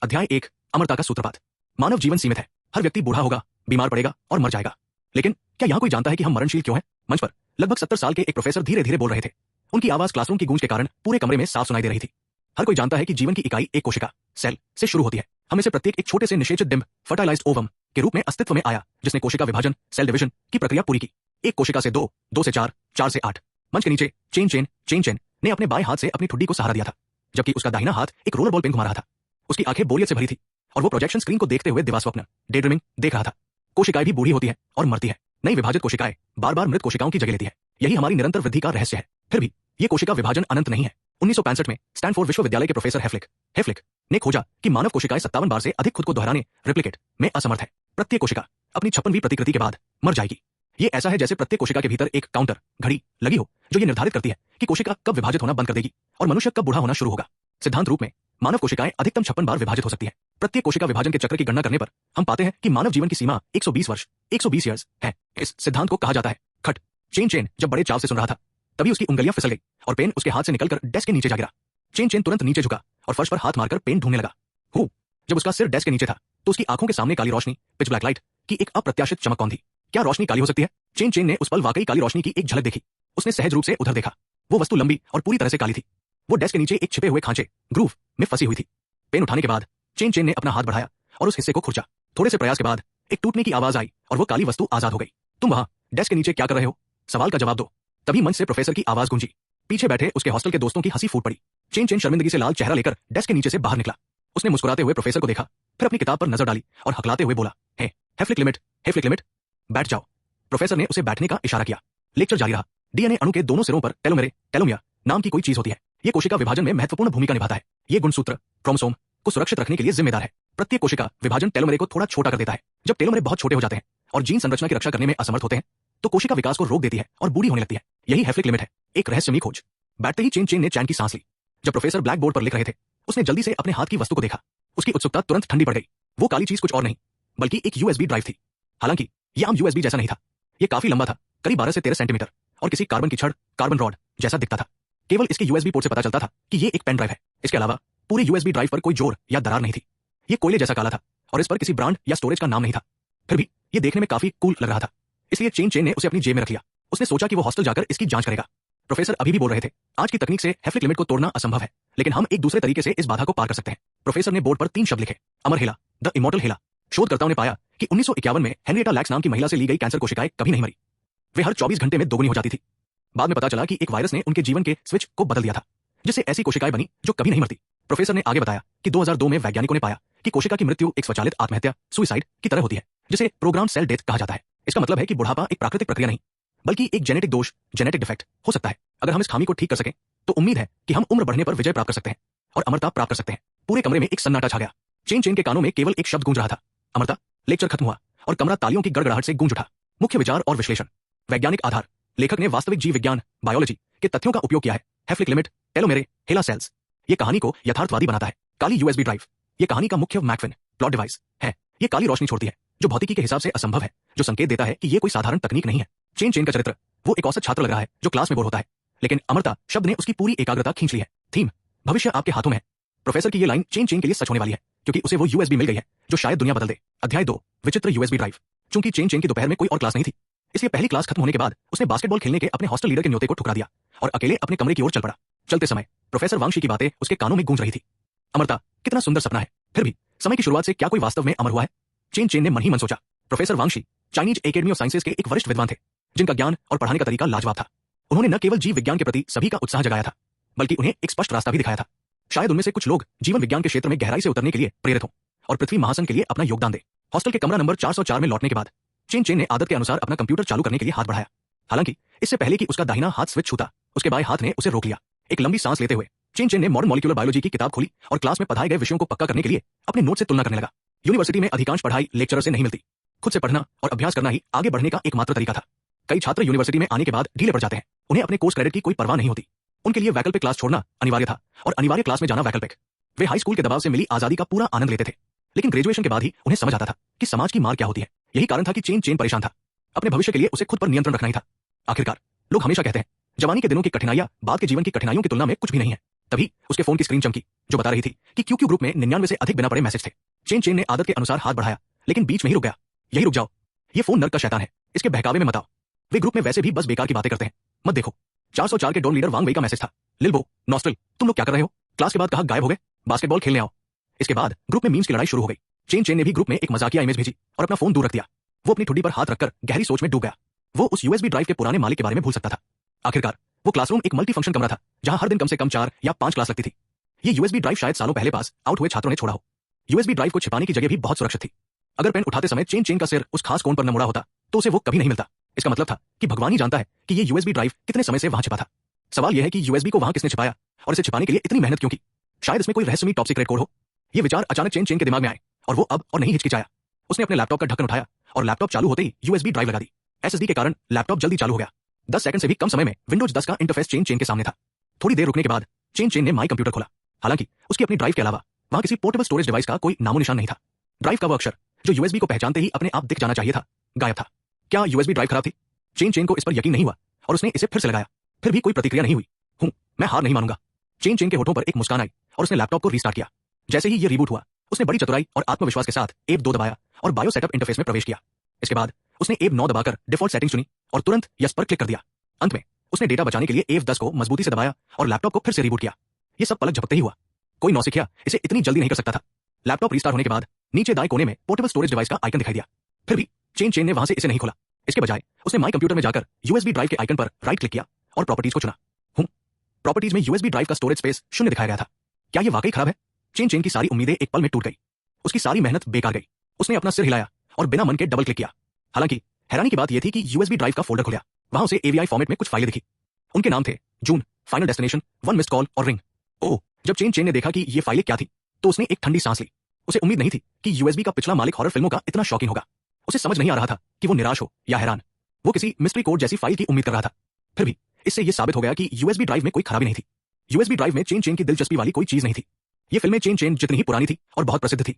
अध्याय 1 अमरता का सूत्रपात। मानव जीवन सीमित है। हर व्यक्ति बूढ़ा होगा, बीमार पड़ेगा और मर जाएगा। लेकिन क्या यहाँ कोई जानता है कि हम मरणशील क्यों हैं? मंच पर लगभग 70 साल के एक प्रोफेसर धीरे धीरे बोल रहे थे। उनकी आवाज क्लासरूम की गूंज के कारण पूरे कमरे में साफ सुनाई दे रही थी। हर कोई जानता है कि जीवन की इकाई एक कोशिका, सेल से शुरू होती है। हम में से प्रत्येक एक छोटे से निषेचित डिंब, फर्टिलाइज्ड ओवम के रूप में अस्तित्व में आया, जिसने कोशिका विभाजन, सेल डिवीजन की प्रक्रिया पूरी की। एक कोशिका से 2, 2 से 4, 4 से 8। मंच के नीचे चेन चेन ने अपने बाएं हाथ से अपनी ठुड्डी को सहारा दिया था, जबकि उसका दाहिना हाथ एक रोलर बॉल पेन घुमा रहा था। उसकी आंखें बोरियत से भरी थी और वो प्रोजेक्शन स्क्रीन को देखते हुए दिवास्वप्न, डे ड्रीमिंग देख रहा था। कोशिकाएं भी बूढ़ी होती है और मरती है। नई विभाजित कोशिकाएं बार बार मृत कोशिकाओं की जगह लेती है। यही हमारी निरंतर वृद्धि का रहस्य है। फिर भी ये कोशिका विभाजन अनंत नहीं है। 1965 में स्टैनफोर्ड विश्वविद्यालय के प्रोफेसर हेफलिक ने खोजा कि मानव कोशिकाएं 57 बार से अधिक खुद को दोहराने, रेप्लिकेट में असमर्थ है। प्रत्येक कोशिका अपनी 56वीं प्रतिकृति के बाद मर जाएगी। ये ऐसा है जैसे प्रत्येक कोशिका के भीतर एक काउंटर घड़ी लगी हो, जो ये निर्धारित करती है कि कोशिका कब विभाजित होना बंद कर देगी और मनुष्य कब बूढ़ा होना शुरू होगा। सिद्धांत रूप में मानव कोशिकाएं अधिकतम 56 बार विभाजित हो सकती है। प्रत्येक कोशिका विभाजन के चक्र की गणना करने पर हम पाते हैं कि मानव जीवन की सीमा 120 वर्ष, 120 ईयर्स है। इस सिद्धांत को कहा जाता है खट। चेन जब बड़े चाव से सुन रहा था, तभी उसकी उंगलियां फिसल गई और पेन उसके हाथ से निकलकर डेस्क के नीचे जा गिरा। चेन तुरंत नीचे झुका और फर्श पर हाथ मारकर पेन ढूंढने लगा। जब उसका सिर डेस्क के नीचे था, तो उसकी आंखों के सामने काली रोशनी, पिच ब्लैक लाइट की एक अप्रत्याशित चमक कौन थी? क्या रोशनी काली हो सकती है? चेन ने उस पल वाकई काली रोशनी की एक झलक देखी। उसने सहज रूप से उधर देखा। वो वस्तु लंबी और पूरी तरह से काली थी। वो डेस्क के नीचे एक छिपे हुए खांचे, ग्रूव में फंसी हुई थी। पेन उठाने के बाद चेन ने अपना हाथ बढ़ाया और उस हिस्से को खुरचा। थोड़े से प्रयास के बाद एक टूटने की आवाज आई और वो काली वस्तु आजाद हो गई। तुम वहां डेस्क के नीचे क्या कर रहे हो? सवाल का जवाब दो। तभी मंच से प्रोफेसर की आवाज गूंजी। पीछे बैठे उसके हॉस्टल के दोस्तों की हंसी फूट पड़ी। चेन शर्मिंदगी से लाल चेहरा लेकर डेस्क के नीचे से बाहर निकला। उसने मुस्कुराते हुए प्रोफेसर को देखा, फिर अपनी किताब पर नजर डाली और हकलाते हुए बोला, हेफलिक लिमिट, बैठ जाओ। प्रोफेसर ने उसे बैठने का इशारा किया। लेक्चर जारी रहा। डीएनए अणु के दोनों सिरों पर टेलोमियर नाम की कोई चीज होती है। ये कोशिका विभाजन में महत्वपूर्ण भूमिका निभाता है। ये गुणसूत्र क्रोमोसोम को सुरक्षित रखने के लिए जिम्मेदार है। प्रत्येक कोशिका विभाजन टेलोमेरे को थोड़ा छोटा कर देता है। जब टेलोमेरे बहुत छोटे हो जाते हैं और जीन संरचना की रक्षा करने में असमर्थ होते हैं, तो कोशिका विकास को रोक देती है और बूढ़ी होने लगती है। यही हेफलिक लिमिट है, एक रहस्यमयी खोज। बैठते ही चेन ने चैन की सांस ली। जब प्रोफेसर ब्लैक बोर्ड पर लिख रहे थे, उसने जल्दी से अपने हाथ की वस्तु को देखा। उसकी उत्सुकता तुरंत ठंडी पड़ गई। वो काली चीज कुछ और नहीं बल्कि एक यूएसबी ड्राइव थी। हालांकि यह आम यूएसबी जैसा नहीं था। यह काफी लंबा था, करीब 12 से 13 सेंटीमीटर, और किसी कार्बन की छड़, कार्बन रॉड जैसा दिखता था। केवल इसके यूएसबी पोर्ट से पता चलता था कि ये एक पेन ड्राइव है। इसके अलावा पूरे यूएसबी ड्राइव पर कोई जोर या दरार नहीं थी। ये कोयले जैसा काला था और इस पर किसी ब्रांड या स्टोरेज का नाम नहीं था। फिर भी ये देखने में काफी कूल लग रहा था, इसलिए चेन ने उसे अपनी जेब में रख लिया। उसने सोचा कि वो हॉस्टल जाकर इसकी जांच करेगा। प्रोफेसर अभी भी बोल रहे थे, आज की तकनीक से हेफलिक लिमिट को तोड़ना असंभव है, लेकिन हम एक दूसरे तरीके से इस बाधा को पार कर सकते हैं। प्रोफेसर ने बोर्ड पर 3 शब्द लिखे, अमर हेला, द इमॉर्टल हेला। शोधकर्ताओं ने पाया कि 1951 में हेनरिएटा लैक्स नाम की महिला से ली गई कैंसर कोशिकाएं कभी नहीं मरी। वे हर 24 घंटे में दोगुनी हो जाती थी। बाद में पता चला कि एक वायरस ने उनके जीवन के स्विच को बदल दिया था, जिससे ऐसी कोशिकाएं बनी जो कभी नहीं मरती। प्रोफेसर ने आगे बताया कि 2002 में वैज्ञानिकों ने पाया कि कोशिका की मृत्यु एक स्वचालित आत्महत्या, सुसाइड की तरह होती है, जिसे प्रोग्राम सेल डेथ कहा जाता है। इसका मतलब है कि बुढ़ापा एक प्राकृतिक प्रक्रिया नहीं, बल्कि एक जेनेटिक दोष, जेनेटिक डिफेक्ट हो सकता है। अगर हम इस खामी को ठीक कर सकें, तो उम्मीद है कि हम उम्र बढ़ने पर विजय प्राप्त कर सकते हैं और अमरता प्राप्त कर सकते हैं। पूरे कमरे में एक सन्नाटा छा गया। चेन के कानों में केवल एक शब्द गूंज रहा था, अमरता। लेक्चर खत्म हुआ और कमरा तालियों की गड़गड़ाहट से गूंज उठा। मुख्य विचार और विश्लेषण। वैज्ञानिक आधार। लेखक ने वास्तविक जीव विज्ञान, बायोलॉजी के तथ्यों का उपयोग किया है। हेफलिक लिमिट, टेलोमेरे, हेला सेल्स। ये कहानी को यथार्थवादी बनाता है। काली यूएसबी ड्राइव, ये कहानी का मुख्य मैकफिन प्लॉट डिवाइस है। ये काली रोशनी छोड़ती है, जो भौतिकी के हिसाब से असंभव है, जो संकेत देता है कि ये कोई साधारण तकनीक नहीं है। चेन का चरित्र, वो एक औसत छात्र लग रहा है जो क्लास में बोर होता है, लेकिन अमरता शब्द ने उसकी पूरी एकाग्रता खींच ली है। थीम, भविष्य आपके हाथों में है। प्रोफेसर की ये लाइन चेन के लिए सच होने वाली है, क्योंकि उसे वो यूएसबी मिल गई है जो शायद दुनिया बदल दे। अध्याय 2 विचित्र यूएसबी ड्राइव। चूंकि चेन की दोपहर में कोई और क्लास नहीं थी, इसलिए पहली क्लास खत्म होने के बाद उसने बास्केटबॉल खेलने के अपने हॉस्टल लीडर के न्योते को ठुकरा दिया और अकेले अपने कमरे की ओर चल पड़ा। चलते समय प्रोफेसर वांशी की बातें उसके कानों में गूंज रही थी। अमरता, कितना सुंदर सपना है। फिर भी समय की शुरुआत से क्या कोई वास्तव में अमर हुआ है? चेन ने मन ही मन सोचा। प्रोफेसर वांशी चाइनीज एकेडमी ऑफ साइंसेज के एक वरिष्ठ विद्वान थे, जिनका ज्ञान और पढ़ाने का तरीका लाजवाब था। उन्होंने न केवल जीव विज्ञान के प्रति सभी का उत्साह जगाया था, बल्कि उन्हें एक स्पष्ट रास्ता भी दिखाया था। शायद उनमें से कुछ लोग जीवन विज्ञान के क्षेत्र में गहराई से उतरने के लिए प्रेरित हों और पृथ्वी महासन के लिए अपना योगदान दे। हॉस्टल के कमरा नंबर 404 में लौटने के बाद चेन ने आदत के अनुसार अपना कंप्यूटर चालू करने के लिए हाथ बढ़ाया। हालांकि इससे पहले कि उसका दाहिना हाथ स्विच छूता, उसके बाएं हाथ ने उसे रोक लिया। एक लंबी सांस लेते हुए चेन ने मॉडर्न मॉलिक्यूलर बायोलॉजी की किताब खोली और क्लास में पढ़ाए गए विषयों को पक्का करने के लिए अपने नोट से तुलना करने लगा। यूनिवर्सिटी में अधिकांश पढ़ाई लेक्चरर से नहीं मिलती। खुद से पढ़ना और अभ्यास करना ही आगे बढ़ने का एकमात्र तरीका था। कई छात्र यूनिवर्सिटी में आने के बाद ढीले पड़ जाते हैं। उन्हें अपने कोर्स क्रेडिट की कोई परवाह नहीं होती। उनके लिए वैकल्पिक क्लास छोड़ना अनिवार्य था और अनिवार्य क्लास में जाना वैकल्पिक। वे हाई स्कूल के दबाव से मिली आजादी का पूरा आनंद लेते थे, लेकिन ग्रेजुएशन के बाद ही उन्हें समझ आता था कि समाज की मार क्या होती है। यही कारण था कि चेन परेशान था। अपने भविष्य के लिए उसे खुद पर नियंत्रण रखना ही था। आखिरकार लोग हमेशा कहते हैं, जवानी के दिनों की कठिनाइयां बाद के जीवन की कठिनाइयों की तुलना में कुछ भी नहीं है। तभी उसके फोन की स्क्रीन चमकी, जो बता रही थी कि क्यूक्यू ग्रुप में 99 से अधिक बिना पढ़े मैसेज थे। चेन ने आदत के अनुसार हाथ बढ़ाया, लेकिन बीच में ही रुक गया। यही रुक जाओ, ये फोन नर्क का शैतान है, इसके बहकावे में मत आओ। वे ग्रुप में वैसे भी बस बेकार की बातें करते हैं, मत देखो। 404 के डोर लीडर वांग वेई का मैसेज था, लिलबो नॉस्ट्रल, तुम लोग क्या कर रहे हो? क्लास के बाद कहाँ गायब हो गए? बास्केटबॉल खेलने आओ। इसके बाद ग्रुप में मीम्स की लड़ाई शुरू हो गई। चेन ने भी ग्रुप में एक मजाकिया इमेज भेजी और अपना फोन दूर रख दिया। वो अपनी ठुड्डी पर हाथ रखकर गहरी सोच में डूब गया। वो उस यूएसबी ड्राइव के पुराने मालिक के बारे में भूल सकता था। आखिरकार वो क्लासरूम एक मल्टी फंक्शन कमरा था, जहां हर दिन कम से कम 4 या 5 क्लास लगती थी। ये यूएसबी ड्राइव शायद सालों पहले पास आउट हुए छात्रों ने छोड़ा हो। यूएसबी ड्राइव को छिपाने की जगह भी बहुत सुरक्षित थी। अगर पेन उठाते समय चेन का सिर उस खास कोण पर न मुड़ा होता तो उसे वो कभी नहीं मिलता। इसका मतलब था कि भगवान ही जानता है कि ये यूएसबी ड्राइव कितने समय से वहां छिपा था। सवाल यह है कि यूएसबी को वहां किसने छिपाया और इसे छिपाने के लिए इतनी मेहनत क्यों की? शायद इसमें कोई रहस्यमयी टॉप सीक्रेट कोड हो। ये विचार अचानक चेन के दिमाग में आए और वो अब और नहीं हिचकिचाया। उसने अपने लैपटॉप का ढक्कन उठाया और लैपटॉप चालू होते ही यूएसबी ड्राइव लगा दी। एसएसडी के कारण लैपटॉप जल्दी चालू हो गया। 10 सेकंड से भी कम समय में विंडोज 10 का इंटरफेस चेन के सामने था। थोड़ी देर रुकने के बाद चेन ने माई कंप्यूटर खोला। हालांकि उसकी अपनी ड्राइव के अलावा वहां किसी पोर्टेबल स्टोरेज डिवाइस का कोई नामो निशान नहीं था। ड्राइव का वो अक्षर जो यूएसबी को पहचानते ही अपने आप दिख जाना चाहिए था, गायब था। क्या यूएसबी ड्राइव खराब थी? चेन को इस पर यकीन नहीं हुआ और उसने इसे फिर से लगाया। फिर भी कोई प्रतिक्रिया नहीं हुई। मैं हार नहीं मानूंगा। चेन के होठों पर एक मुस्कान आई और उसने लैपटॉप को रीस्टार्ट किया। जैसे ही ये रीबूट हुआ, उसने बड़ी चतुराई और आत्मविश्वास के साथ एप 2 दबाया और बायो सेटअप इंटरफेस में प्रवेश किया। इसके बाद उसने एप 9 दबाकर डिफॉल्ट सेटिंग चुनी और तुरंत यस पर क्लिक कर दिया। अंत में उसने डेटा बचाने के लिए एप 10 को मजबूती से दबाया और लैपटॉप को फिर से रीबूट किया। ये सब पलक झपकते ही हुआ। कोई नौसिखिया इसे इतनी जल्दी नहीं कर सकता था। लैपटॉप रीस्टार्ट होने के बाद नीचे दाएं कोने में पोर्टेबल स्टोरेज डिवाइस का आइकन दिखाई दिया। फिर भी चेन ने वहां से इसे नहीं खोला। इसके बजाय उसने माई कंप्यूटर में जाकर यूएसबी ड्राइव के आइकन पर राइट क्लिक किया और प्रॉपर्टीज को चुना। प्रॉपर्टीज में यूएसबी ड्राइव का स्टोरेज स्पेस 0 दिखाया गया था। क्या ये वाकई खराब है? चेन की सारी उम्मीदें एक पल में टूट गई। उसकी सारी मेहनत बेकार गई। उसने अपना सिर हिलाया और बिना मन के डबल क्लिक किया। हालांकि हैरानी की बात यह थी कि यूएसबी ड्राइव का फोल्डर खुला। वहां उसे एवीआई फॉर्मेट में कुछ फाइलें दिखी। उनके नाम थे जून, फाइनल डेस्टिनेशन, 1 मिस्ड कॉल और रिंग। ओह, जब चेन ने देखा कि ये फाइलें क्या थी तो उसने एक ठंडी सांस ली। उसे उम्मीद नहीं थी कि यूएसबी का पिछला मालिक हॉरर फिल्मों का इतना शौकीन होगा। उसे समझ नहीं आ रहा था कि वो निराश हो या हैरान। वो किसी मिस्ट्री कोड जैसी फाइल की उम्मीद कर रहा था। फिर भी इससे यह साबित हो गया कि यूएसबी ड्राइव में कोई खराबी नहीं थी। यूएसबी ड्राइव में चेन की दिलचस्पी वाली कोई चीज नहीं थी। ये फिल्में चेन जितनी ही पुरानी थी और बहुत प्रसिद्ध थी,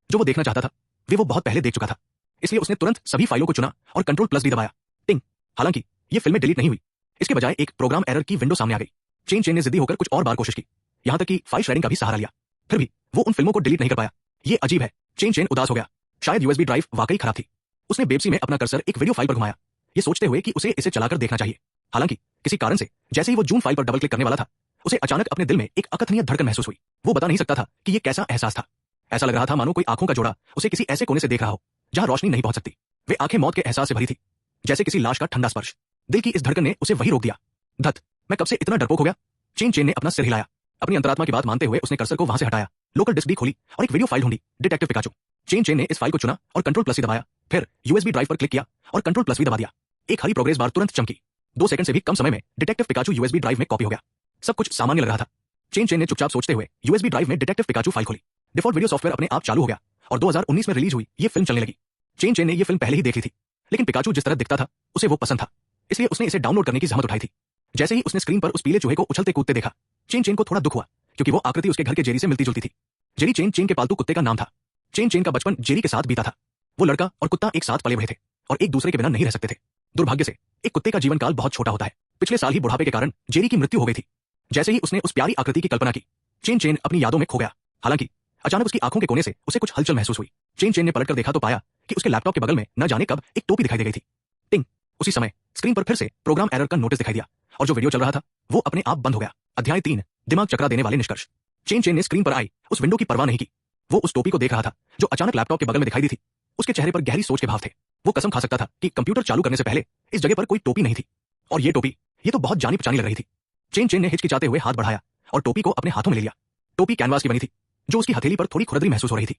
जो वो देखना चाहता था वो बहुत पहले देख चुका था। इसलिए उसने तुरंत सभी फाइलों को चुना और कंट्रोल+D दबाया। टिंग। हालांकि ये फिल्में डिलीट नहीं हुई। इसके बजाय एक प्रोग्राम एरर की विंडो सामने आ गई। चेन ने जिद्दी होकर कुछ और बार कोशिश की, यहां तक कि फाइल शेयरिंग का भी सहारा लिया। फिर भी वो उन फिल्मों को डिलीट नहीं कर पाया। ये अजीब है। चेन उदास हो गया। शायद यूएसबी ड्राइव वाकई खराब थी। उसने बेबसी में अपना कर्सर एक वीडियो फाइल पर घुमाया, ये सोचते हुए कि उसे इसे चलाकर देखना चाहिए। हालांकि किसी कारण से जैसे ही वो जून फाइल पर डबल क्लिक करने वाला था, उसे अचानक अपने दिल में एक अकथनीय धड़कन महसूस हुई। वो बता नहीं सकता था कि ये कैसा एहसास था। ऐसा लग रहा था मानो कोई आंखों का जोड़ा उसे किसी ऐसे कोने से देख रहा हो जहां रोशनी नहीं पहुंच सकती। वे आंखें मौत के एहसास से भरी थी, जैसे किसी लाश का ठंडा स्पर्श। दिल की इस धड़कन ने उसे वही रोक दिया। धत, मैं कब से इतना डरपोक हो गया? चेन ने अपना सिर हिलाया। अपनी अंतरात्मा की बात मानते हुए उसने कर्सर को वहां से हटाया, लोकल डिस्क डी खोली और एक वीडियो फाइल ढूंढी, डिटेक्टिव पिकाचू। चेन ने इस फाइल को चुना और कंट्रोल+C दबाया। फिर यूएसबी ड्राइव पर क्लिक किया और कंट्रोल+V दबा दिया। एक हरी प्रोग्रेस बार तुरंत चमकी। 2 सेकंड से भी कम समय में डिटेक्टिव पिकाचू यूएसबी ड्राइव में कॉपी हो गया। सब कुछ सामान्य लग रहा था। चेन ने चुपचाप सोचते हुए यूएसबी ड्राइव में डिटेक्टिव पिकाचू फाइल खोली। डिफॉल्ट वीडियो सॉफ्टवेयर अपने आप चालू हो गया और 2019 में रिलीज हुई ये फिल्म चलने लगी। चेन ने ये फिल्म पहले ही देख ली थी, लेकिन पिकाचू जिस तरह दिखता था उसे वो पसंद था, इसलिए उसने इसे डाउनलोड करने की जहमत उठाई थी। जैसे ही उसने स्क्रीन पर उस पीले चूहे को उछलते कूदते देखा, चेन को थोड़ा दुख हुआ, क्योंकि वो आकृति उसके घर के जेरी से मिलती जुलती थी। जेरी चेन के पालतू कुत्ते का नाम था। चेन का बचपन जेरी के साथ बीता था। वो लड़का और कुत्ता एक साथ पले बढ़े थे और एक दूसरे के बिना नहीं रह सकते थे। दुर्भाग्य से एक कुत्ते का जीवन काल बहुत छोटा होता है। पिछले साल ही बुढ़ापे के कारण जेरी की मृत्यु हो गई थी। जैसे ही उसने उस प्यारी आकृति की कल्पना की, चेन अपनी यादों में खो गया। हालांकि अचानक उसकी आंखों के कोने से उसे कुछ हलचल महसूस हुई। चेन ने पलटकर देखा तो पाया कि उसके लैपटॉप के बगल में न जाने कब एक टोपी दिखाई दे गई थी। टिंग। उसी समय स्क्रीन पर फिर से प्रोग्राम एरर का नोटिस दिखाई दिया और जो वीडियो चल रहा था वो अपने आप बंद हो गया। अध्याय 3, दिमाग चकरा देने वाले निष्कर्ष। चेन ने स्क्रीन पर आई उस विंडो की परवाह नहीं की। वो उस टोपी को देख रहा था जो अचानक लैपटॉप के बगल में दिखाई दी थी। उसके चेहरे पर गहरी सोच के भाव थे। वो कसम खा सकता था कि कंप्यूटर चालू करने से पहले इस जगह पर कोई टोपी नहीं थी। और ये टोपी, ये तो बहुत जानी पहचानी लग रही थी। चेन ने हिचकिचाते हुए हाथ बढ़ाया और टोपी को अपने हाथों में ले लिया। टोपी कैनवास की बनी थी, जो उसकी हथेली पर थोड़ी खुरदरी महसूस हो रही थी।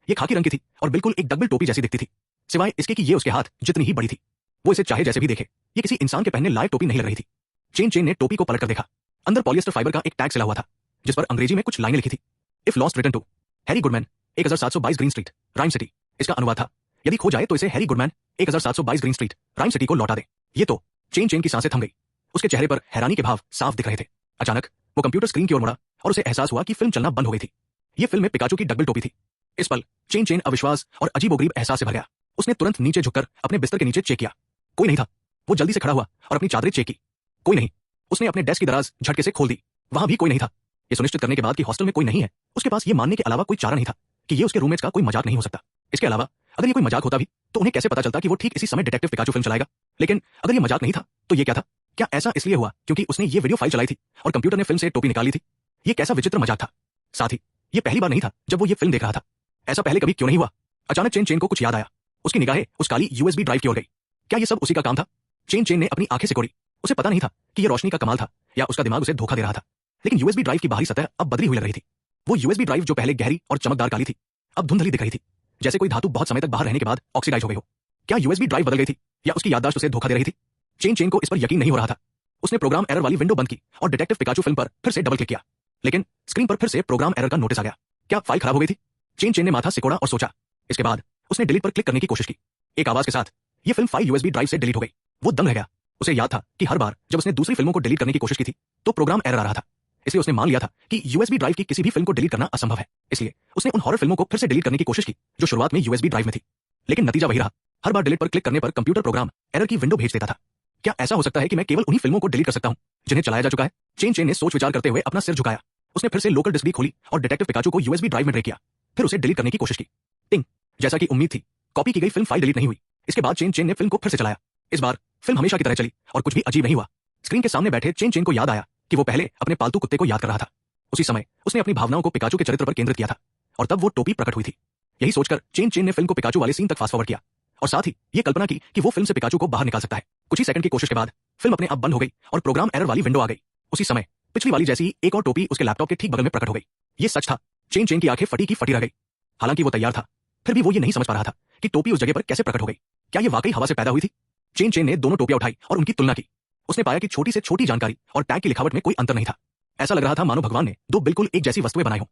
ये खाकी रंग की थी और बिल्कुल एक डकबिल टोपी जैसी दिखती थी, सिवाय इसके कि ये उसके हाथ जितनी ही बड़ी थी। वो इसे चाहे जैसे भी देखे, ये किसी इंसान के पहनने लायक टोपी नहीं लग रही थी। चेन ने टोपी को पलटकर देखा। अंदर पॉलिएस्टर फाइबर का एक टैग सिला हुआ था, जिस पर अंग्रेजी में कुछ लाइनें लिखी थी। If lost return to Harry Goodman, 1722 green street, rhyme city. इसका अनुवाद था, यदि खो जाए तो इसे Harry Goodman, 1722 green street, rhyme city को लौटा दे। ये तो चेन की सांसें थम गई। उसके चेहरे पर हैरानी के भाव साफ दिख रहे थे। अचानक वो कंप्यूटर स्क्रीन की ओर मुड़ा और उसे एहसास हुआ कि फिल्म चलना बंद हो गई थी। ये फिल्म में पिकाचू की डकबिल टोपी थी। इस पल चेन अविश्वास और अजीबोगरीब एहसास से भर गया। उसने तुरंत नीचे झुककर अपने बिस्तर के नीचे चेक किया। कोई नहीं था। वो जल्दी से खड़ा हुआ और अपनी चादरें चेक की। कोई नहीं। उसने अपने डेस्क की दराज झटके से खोल दी। वहां भी कोई नहीं था। ये सुनिश्चित करने के बाद कि हॉस्टल में कोई नहीं है, उसके पास ये मानने के अलावा कोई चारा नहीं था कि ये उसके रूममेट्स का कोई मजाक नहीं हो सकता। इसके अलावा अगर ये कोई मजाक होता भी तो उन्हें कैसे पता चलता कि वो ठीक इसी समय डिटेक्टिव पिकाचू फिल्म चलाएगा। लेकिन अगर ये मजाक नहीं था तो ये क्या था? क्या ऐसा इसलिए हुआ क्योंकि उसने ये वीडियो फाइल चलाई थी और कंप्यूटर ने फिल्म से टोपी निकाली थी? ये कैसा विचित्र मजाक था। साथ ही ये पहली बार नहीं था जब वो ये फिल्म देख रहा था। ऐसा पहले कभी क्यों नहीं हुआ? अचानक चेन चेन को कुछ याद आया। उसकी निगाहें उस काली यूएसबी ड्राइव की ओर गई। क्या ये सब उसी का काम था? चेन चेन ने अपनी आंखें सिकोड़ी। उसे पता नहीं था कि ये रोशनी का कमाल था या उसका दिमाग उसे धोखा दे रहा था। लेकिन यूएसबी ड्राइव की बाहरी सतह अब बदली हुई लग रही थी। वो यूएसबी ड्राइव जो पहले गहरी और चमकदार काली थी अब धुंधली दिख रही थी, जैसे कोई धातु बहुत समय तक बाहर रहने के बाद ऑक्सीडाइज हो गई हो। क्या यूएसबी ड्राइव बदल गई थी या उसकी याददाश्त उसे धोखा दे रही थी? चेन चेन को इस पर यकीन नहीं हो रहा था। उसने प्रोग्राम एरर वाली विंडो बंद की और डिटेक्टिव पिकाचू फिल्म पर फिर से डबल क्लिक किया, लेकिन स्क्रीन पर फिर से प्रोग्राम एरर का नोटिस आ गया। क्या फाइल खराब हो गई थी? चेन चेन ने माथा सिकोड़ा और सोचा। इसके बाद उसने डिलीट पर क्लिक करने की कोशिश की। एक आवाज के साथ ये फिल्म फाइल यूएसबी ड्राइव से डिलीट हो गई। वो दंग रह गया। उसे याद था कि हर बार जब उसने दूसरी फिल्मों को डिलीट करने की कोशिश की थी तो प्रोग्राम एरर आ रहा था। इसलिए उसने मान लिया था कि यूएसबी ड्राइव की किसी भी फिल्म को डिलीट करना असंभव है। इसलिए उसने उन हॉरर फिल्मों को फिर से डिलीट करने की कोशिश की जो शुरुआत में यूएसबी ड्राइव में थी। लेकिन नतीजा वही रहा। हर बार डिलीट पर क्लिक करने पर कंप्यूटर प्रोग्राम एरर की विंडो भेज देता था। क्या ऐसा हो सकता है कि मैं केवल उन्हीं फिल्मों को डिलीट कर सकता हूं जिन्हें चलाया जा चुका है? चेन चेन ने सोच विचार करते हुए अपना सिर झुकाया। उसने फिर से लोकल डिस्क डी खोली और डिटेक्टिव पिकाचू को यूएसबी ड्राइव में ड्रैग किया। फिर उसे डिलीट करने की कोशिश की। टिंग! जैसा कि उम्मीद थी, कॉपी की गई फिल्म फाइल डिलीट नहीं हुई। इसके बाद चेन चेन ने फिल्म को फिर से चलाया। इस बार फिल्म हमेशा की तरह चली और कुछ भी अजीब नहीं हुआ। स्क्रीन के सामने बैठे चेन चेन को याद आया कि वो पहले अपने पालतू कुत्ते को याद कर रहा था। उसी समय उसने अपनी भावनाओं को पिकाचू के चरित्र पर केंद्रित किया था और तब वो टोपी प्रकट हुई थी। यही सोचकर चेन चेन ने फिल्म को पिकाचू वाले सीन तक फास्ट फॉरवर्ड किया और साथ ही ये कल्पना की कि वो फिल्म से पिकाचू को बाहर निकाल सकता है। कुछ ही सेकंड की कोशिश के बाद फिल्म अपने आप बंद हो गई और प्रोग्राम एरर वाली विंडो आ गई। उसी समय पिछली वाली जैसी ही एक और टोपी उसके लैपटॉप के ठीक बगल में प्रकट हो गई। ये सच था। चेन चेन की आंखें फटी की फटी रह गई। हालांकि वो तैयार था, फिर भी वो ये नहीं समझ पा रहा था कि टोपी उस जगह पर कैसे प्रकट हो गई। क्या ये वाकई हवा से पैदा हुई थी? चेन चेन ने दोनों टोपियां उठाई और उनकी तुलना की। उसने पाया कि छोटी से छोटी जानकारी और टैग की लिखावट में कोई अंतर नहीं था। ऐसा लग रहा था मानो भगवान ने दो बिल्कुल एक जैसी वस्तुएं बनाई हों।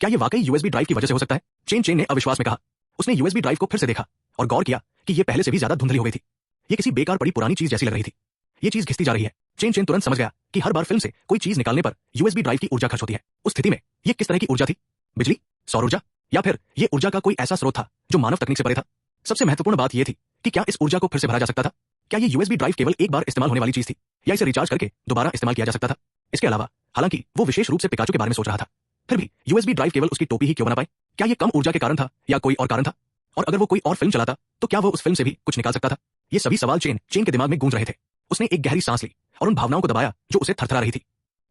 क्या ये वाकई यूएसबी ड्राइव की वजह से हो सकता है? चेन चेन ने अविश्वास में कहा। उसने यूएसबी ड्राइव को फिर से देखा और गौर किया कि ये पहले से भी ज्यादा धुंधली हो गई थी। ये किसी बेकार पड़ी पुरानी चीज जैसी लग रही थी। ये चीज घिसती जा रही है। चेन चेन तुरंत समझ गया कि हर बार फिल्म से कोई चीज निकालने पर यूएसबी ड्राइव की ऊर्जा खर्च होती है। उस स्थिति में ये किस तरह की ऊर्जा थी? बिजली, सौर ऊर्जा, या फिर ये ऊर्जा का कोई ऐसा स्रोत था जो मानव तकनीक से परे था? सबसे महत्वपूर्ण बात यह थी कि क्या इस ऊर्जा को फिर से भरा जा सकता था? क्या ये यूएसबी ड्राइव केवल एक बार इस्तेमाल होने वाली चीज थी या इसे रिचार्ज करके दोबारा इस्तेमाल किया जा सकता था? इसके अलावा हालांकि वो विशेष रूप से पिकाचू के बारे में सोच रहा था, फिर भी यूएसबी ड्राइव केवल उसकी टोपी ही क्यों बना पाए? क्या ये कम ऊर्जा के कारण था या कोई और कारण था? और अगर वो कोई और फिल्म चलाता तो क्या वो उस फिल्म से भी कुछ निकाल सकता था? ये सभी सवाल चेन चेन के दिमाग में गूंज रहे थे। उसने एक गहरी सांस ली और उन भावनाओं को दबाया जो उसे थरथरा रही थी।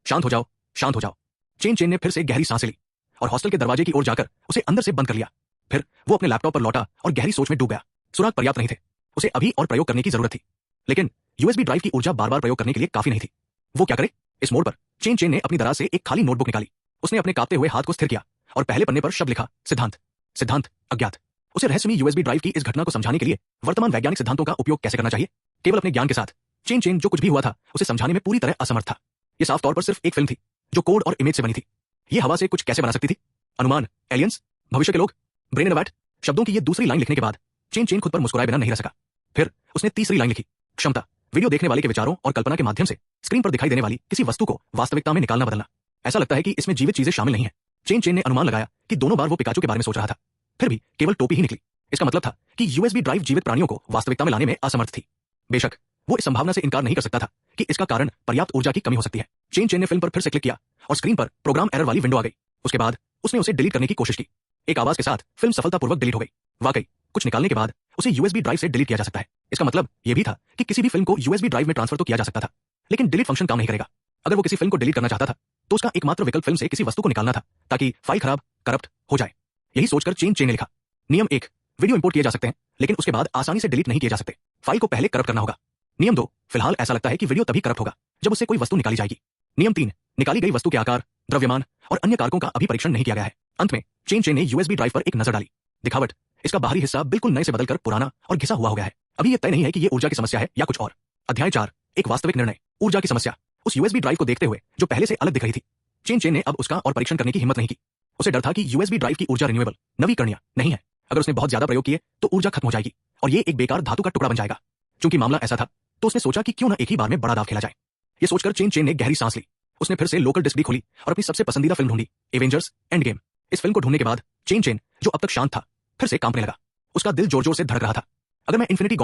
शांत हो जाओ, शांत हो जाओ। चेन चेन ने फिर से गहरी सांसें ली और हॉस्टल के दरवाजे की ओर जाकर उसे अंदर से बंद कर लिया। फिर वो अपने लैपटॉप पर लौटा और गहरी सोच में डूब गया। सुराग पर्याप्त नहीं थे, उसे अभी और प्रयोग करने की जरूरत थी। लेकिन यूएसबी ड्राइव की ऊर्जा बार बार प्रयोग करने के लिए काफी नहीं थी। वो क्या करे? इस मोड़ पर चेन चेन ने अपनी दराज से एक खाली नोटबुक निकाली। उसने अपने कांपते हुए हाथ को स्थिर किया और पहले पन्ने पर शब्द लिखा, सिद्धांत। सिद्धांत अज्ञात। उसे रहस्यमयी यूएसबी ड्राइव की इस घटना को समझाने के लिए वर्तमान वैज्ञानिक सिद्धांतों का उपयोग कैसे करना चाहिए? केवल अपने ज्ञान के साथ चेन चेन जो कुछ भी हुआ था उसे समझाने में पूरी तरह असमर्थ था। यह साफ तौर पर सिर्फ एक फिल्म थी जो कोड और इमेज से बनी थी। ये हवा से कुछ कैसे बना सकती थी? अनुमान, एलियंस, भविष्य के लोग, ब्रेन इन अ वैट। शब्दों की ये दूसरी लाइन लिखने के बाद चेन चेन खुद पर मुस्कुराए बिना नहीं रह सका। फिर उसने तीसरी लाइन लिखी, क्षमता। वीडियो देखने वाले के विचारों और कल्पना के माध्यम से स्क्रीन पर दिखाई देने वाली किसी वस्तु को वास्तविकता में निकालना बदलना। ऐसा लगता है कि इसमें जीवित चीजें शामिल नहीं है। चेन चेन ने अनुमान लगाया कि दोनों बार वो पिकाचू के बारे में सोच रहा था, फिर भी केवल टोपी ही निकली। इसका मतलब था कि यूएसबी ड्राइव जीवित प्राणियों को वास्तविकता में लाने में असमर्थ थी। बेशक वो इस संभावना से इनकार नहीं कर सकता था कि इसका कारण पर्याप्त ऊर्जा की कमी हो सकती है। चेन चेन ने फिल्म पर फिर से क्लिक किया और स्क्रीन पर प्रोग्राम एरर वाली विंडो आ गई। उसके बाद उसने उसे डिलीट करने की कोशिश की। एक आवाज के साथ फिल्म सफलतापूर्वक डिलीट हो गई। वाकई कुछ निकालने के बाद उसे यूएसबी ड्राइव से डिलीट किया जा सकता है। इसका मतलब यह भी था कि किसी भी फिल्म को यूएसबी ड्राइव में ट्रांसफर तो किया जा सकता था, लेकिन डिलीट फंक्शन काम नहीं करेगा। अगर वो किसी फिल्म को डिलीट करना चाहता था तो उसका एकमात्र विकल्प फिल्म से किसी वस्तु को निकालना था ताकि फाइल खराब, करप्ट हो जाए। यही सोचकर चेन चेन ने लिखा, नियम 1, वीडियो इंपोर्ट किए जा सकते हैं लेकिन उसके बाद आसानी से डिलीट नहीं किए जा सकते। फाइल को पहले करप्ट करना होगा। नियम 2, फिलहाल ऐसा लगता है कि वीडियो तभी करप्ट होगा जब उससे कोई वस्तु निकाली जाएगी। नियम 3, निकाली गई वस्तु के आकार, द्रव्यमान और अन्य कारकों का अभी परीक्षण नहीं किया गया है। अंत में चेन चेन ने यूएसबी ड्राइव पर एक नजर डाली। दिखावट, इसका बाहरी हिस्सा बिल्कुल नए से बदलकर पुराना और घिसा हुआ हो गया है। अभी यह तय नहीं है कि यह ऊर्जा की समस्या है या कुछ और। अध्याय 4, एक वास्तविक निर्णय, ऊर्जा की समस्या। उस यूएसबी ड्राइव को देखते हुए जो पहले से अलग दिख रही थी, चेन चेन ने अब उसका और परीक्षण करने की हिम्मत नहीं की। उसे डर था कि यूएसबी ड्राइव की ऊर्जा रिन्यूएबल, नवीकरणीय नहीं है। अगर उसने बहुत ज्यादा प्रयोग किए तो ऊर्जा खत्म हो जाएगी और ये एक बेकार धातु का टुकड़ा बन जाएगा। क्योंकि मामला ऐसा था तो उसने सोचा कि क्यों ना एक ही बार में बड़ा दाव खेला जाए। ये सोचकर चेन चेन ने गहरी सांस ली। उसने फिर से लोकल डिस्क डी खोली और अपनी सबसे पसंदीदा फिल्म ढूंढी, एवेंजर्स एंड गेम। इस फिल्म को ढूंढने के बाद चेन चेन जो अब तक शांत था फिर से कांपने लगा। उसका दिल जोर जोर से धड़क रहा था। अगर मैं इन्फिनिटी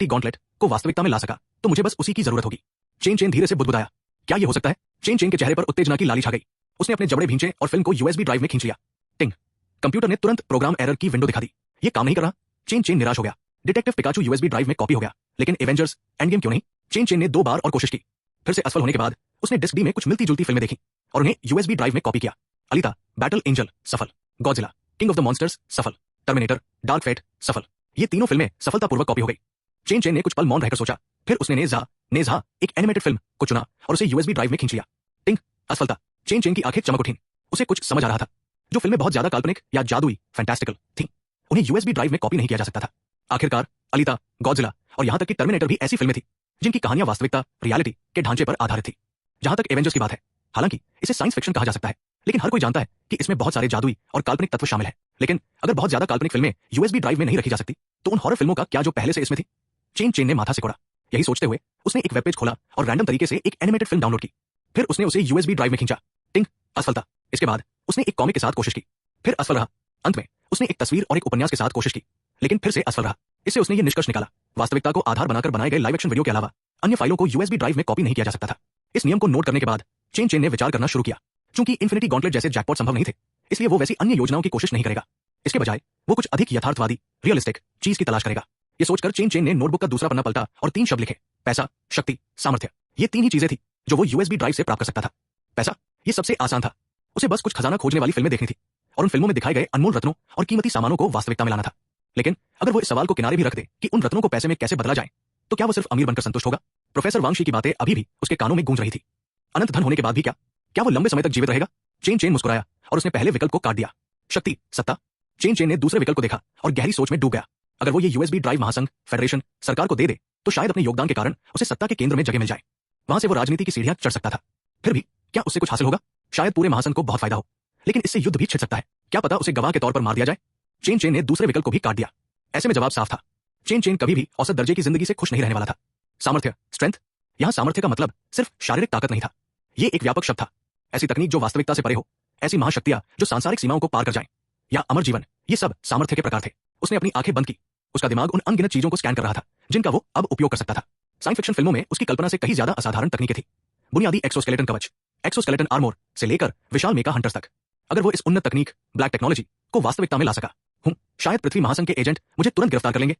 गॉन्टलेट को वास्तविकता में ला सका तो मुझे बस उसी की जरूरत होगी। चेन चेन धीरे से बुदबुदाया, क्या ये हो सकता है? चेन चेन के चेहरे पर उत्तेजना की लाली छा गई। उसने अपने जबड़े भींचे और फिल्म को यूएसबी ड्राइव में खींच लिया। टिंग। कंप्यूटर ने तुरंत प्रोग्राम एरर की विंडो दिखा दी। ये काम नहीं कर रहा। चेन चेन निराश हो गया। डिटेक्टिव पिकाचू यूएसबी ड्राइव में कॉपी हो गया, लेकिन एवेंजर्स एंड गेम क्यों नहीं? चेन चेन ने 2 बार और कोशिश की। फिर से असफल होने के बाद उसने डिस्क डी में कुछ मिलती जुलती फिल्में देखी और उन्हें यूएसबी ड्राइव में कॉपी किया। अलीता, बैटल एंजल सफल। Godzilla, king of the monsters सफल। टर्मिनेटर, डार्क फेट सफल। ये तीनों फिल्में सफलतापूर्वक कॉपी हो गई। चेन चेन ने कुछ पल मौन रहकर सोचा, फिर उसने नेज़ा एक एनिमेटेड फिल्म को चुना और उसे यूएसबी ड्राइव में खींच लिया। टिंग। असफलता। चेन चेन की आंखें चमक उठीं। उसे कुछ समझ आ रहा था। जो फिल्में बहुत ज्यादा काल्पनिक या जादुई फैंटास्टिकल थीं, उन्हें यूएसबी ड्राइव में कॉपी नहीं किया जा सकता था। आखिरकार अलीता, गॉडजिला और यहां तक कि टर्मिनेटर भी ऐसी फिल्में थी जिनकी कहानियां वास्तविकता रियलिटी के ढांचे पर आधारित थी। जहां तक एवेंजर्स की बात है, हालांकि इसे साइंस फिक्शन कहा जा सकता है, लेकिन हर कोई जानता है कि इसमें बहुत सारे जादुई और काल्पनिक तत्व शामिल हैं। लेकिन अगर बहुत ज्यादा काल्पनिक फिल्में यूएसबी ड्राइव में नहीं रखी जा सकती, तो उन हॉरर फिल्मों का क्या जो पहले से इसमें थी? चेन चेन ने माथा सिकोड़ा। यही सोचते हुए उसने एक वेब पेज खोला और रैंडम तरीके से एक एनिमेटेड फिल्म डाउनलोड की। फिर उसने उसे यूएसबी ड्राइव में खींचा। टिंग। असफलता। इसके बाद उसने एक कॉमिक के साथ कोशिश की, फिर असफल रहा। अंत में उसने एक तस्वीर और एक उपन्यास के साथ कोशिश की, लेकिन फिर से असफल रहा। इससे उसने ये निष्कर्ष निकाला, वास्तविकता को आधार बनाकर बनाए गए लाइव एक्शन वीडियो के अलावा अन्य फाइलों को यूएसबी ड्राइव में कॉपी नहीं किया जा सकता था। इस नियम को नोट करने के बाद चेन चेन ने विचार करना शुरू किया। चूंकि इन्फिनिटी गॉन्टलेट जैसे जैकपॉट संभव नहीं थे, इसलिए वो वैसी अन्य योजनाओं की कोशिश नहीं करेगा। इसके बजाय वो कुछ अधिक यथार्थवादी, रियलिस्टिक चीज की तलाश करेगा। ये सोचकर चेन चेन ने नोटबुक का दूसरा पन्ना पलटा और 3 शब्द लिखे, पैसा, शक्ति, सामर्थ्य। ये 3 ही चीजें थी जो वो यूएसबी ड्राइव से प्राप्त कर सकता था। पैसा, ये सबसे आसान था। उसे बस कुछ खजाना खोजने वाली फिल्में देखनी थी और उन फिल्मों में दिखाए गए अनमोल रत्नों और कीमती सामानों को वास्तविकता में लाना था। लेकिन अगर वो इस सवाल को किनारे भी रख दे कि उन रत्नों को पैसे में कैसे बदला जाए, तो क्या वो सिर्फ अमीर बनकर संतुष्ट होगा? प्रोफेसर वांगशी की बातें अभी भी उसके कानों में गूंज रही थी। अनंत धन होने के बाद भी क्या वो लंबे समय तक जीवित रहेगा? चेन चेन मुस्कुराया और उसने पहले विकल्प को काट दिया। शक्ति, सत्ता। चेन चेन ने दूसरे विकल्प को देखा और गहरी सोच में डूब गया। अगर वो ये यूएसबी ड्राइव महासंघ, फेडरेशन, सरकार को दे दे, तो शायद अपने योगदान के कारण उसे सत्ता के केंद्र में जगह मिल जाए। वहां से वो राजनीति की सीढ़ियां चढ़ सकता था। फिर भी क्या उससे कुछ हासिल होगा? शायद पूरे महासंघ को बहुत फायदा हो, लेकिन इससे युद्ध भी छिड़ सकता है। क्या पता उसे गवाह के तौर पर मार दिया जाए? चेन चेन ने दूसरे विकल्प को भी काट दिया। ऐसे में जवाब साफ था। चेन चेन कभी भी औसत दर्जे की जिंदगी से खुश नहीं रहने वाला था। सामर्थ्य, स्ट्रेंथ। यहां सामर्थ्य का मतलब सिर्फ शारीरिक ताकत नहीं था। ये एक व्यापक शब्द था। ऐसी तकनीक जो वास्तविकता से परे हो, ऐसी महाशक्तियां जो सांसारिक सीमाओं को पार कर जाएं, या अमर जीवन, ये सब सामर्थ्य के प्रकार थे। उसने अपनी आंखें बंद की। उसका दिमाग उन अनगिनत चीजों को स्कैन कर रहा था जिनका वो अब उपयोग कर सकता था। साइंस फिक्शन फिल्मों में उसकी कल्पना से कहीं ज्यादा असाधारण तकनीकें थी। बुनियादी एक्सोस्केलेटन कवच, एक्सोस्केलेटन आर्मोर से लेकर विशाल मेका हंटर्स तक। अगर वो इस उन्नत तकनीक, ब्लैक टेक्नोलॉजी को वास्तविकता में ला सका, शायद पृथ्वी महासंघ के एजेंट मुझे तुरंत गिरफ्तार कर लेंगे।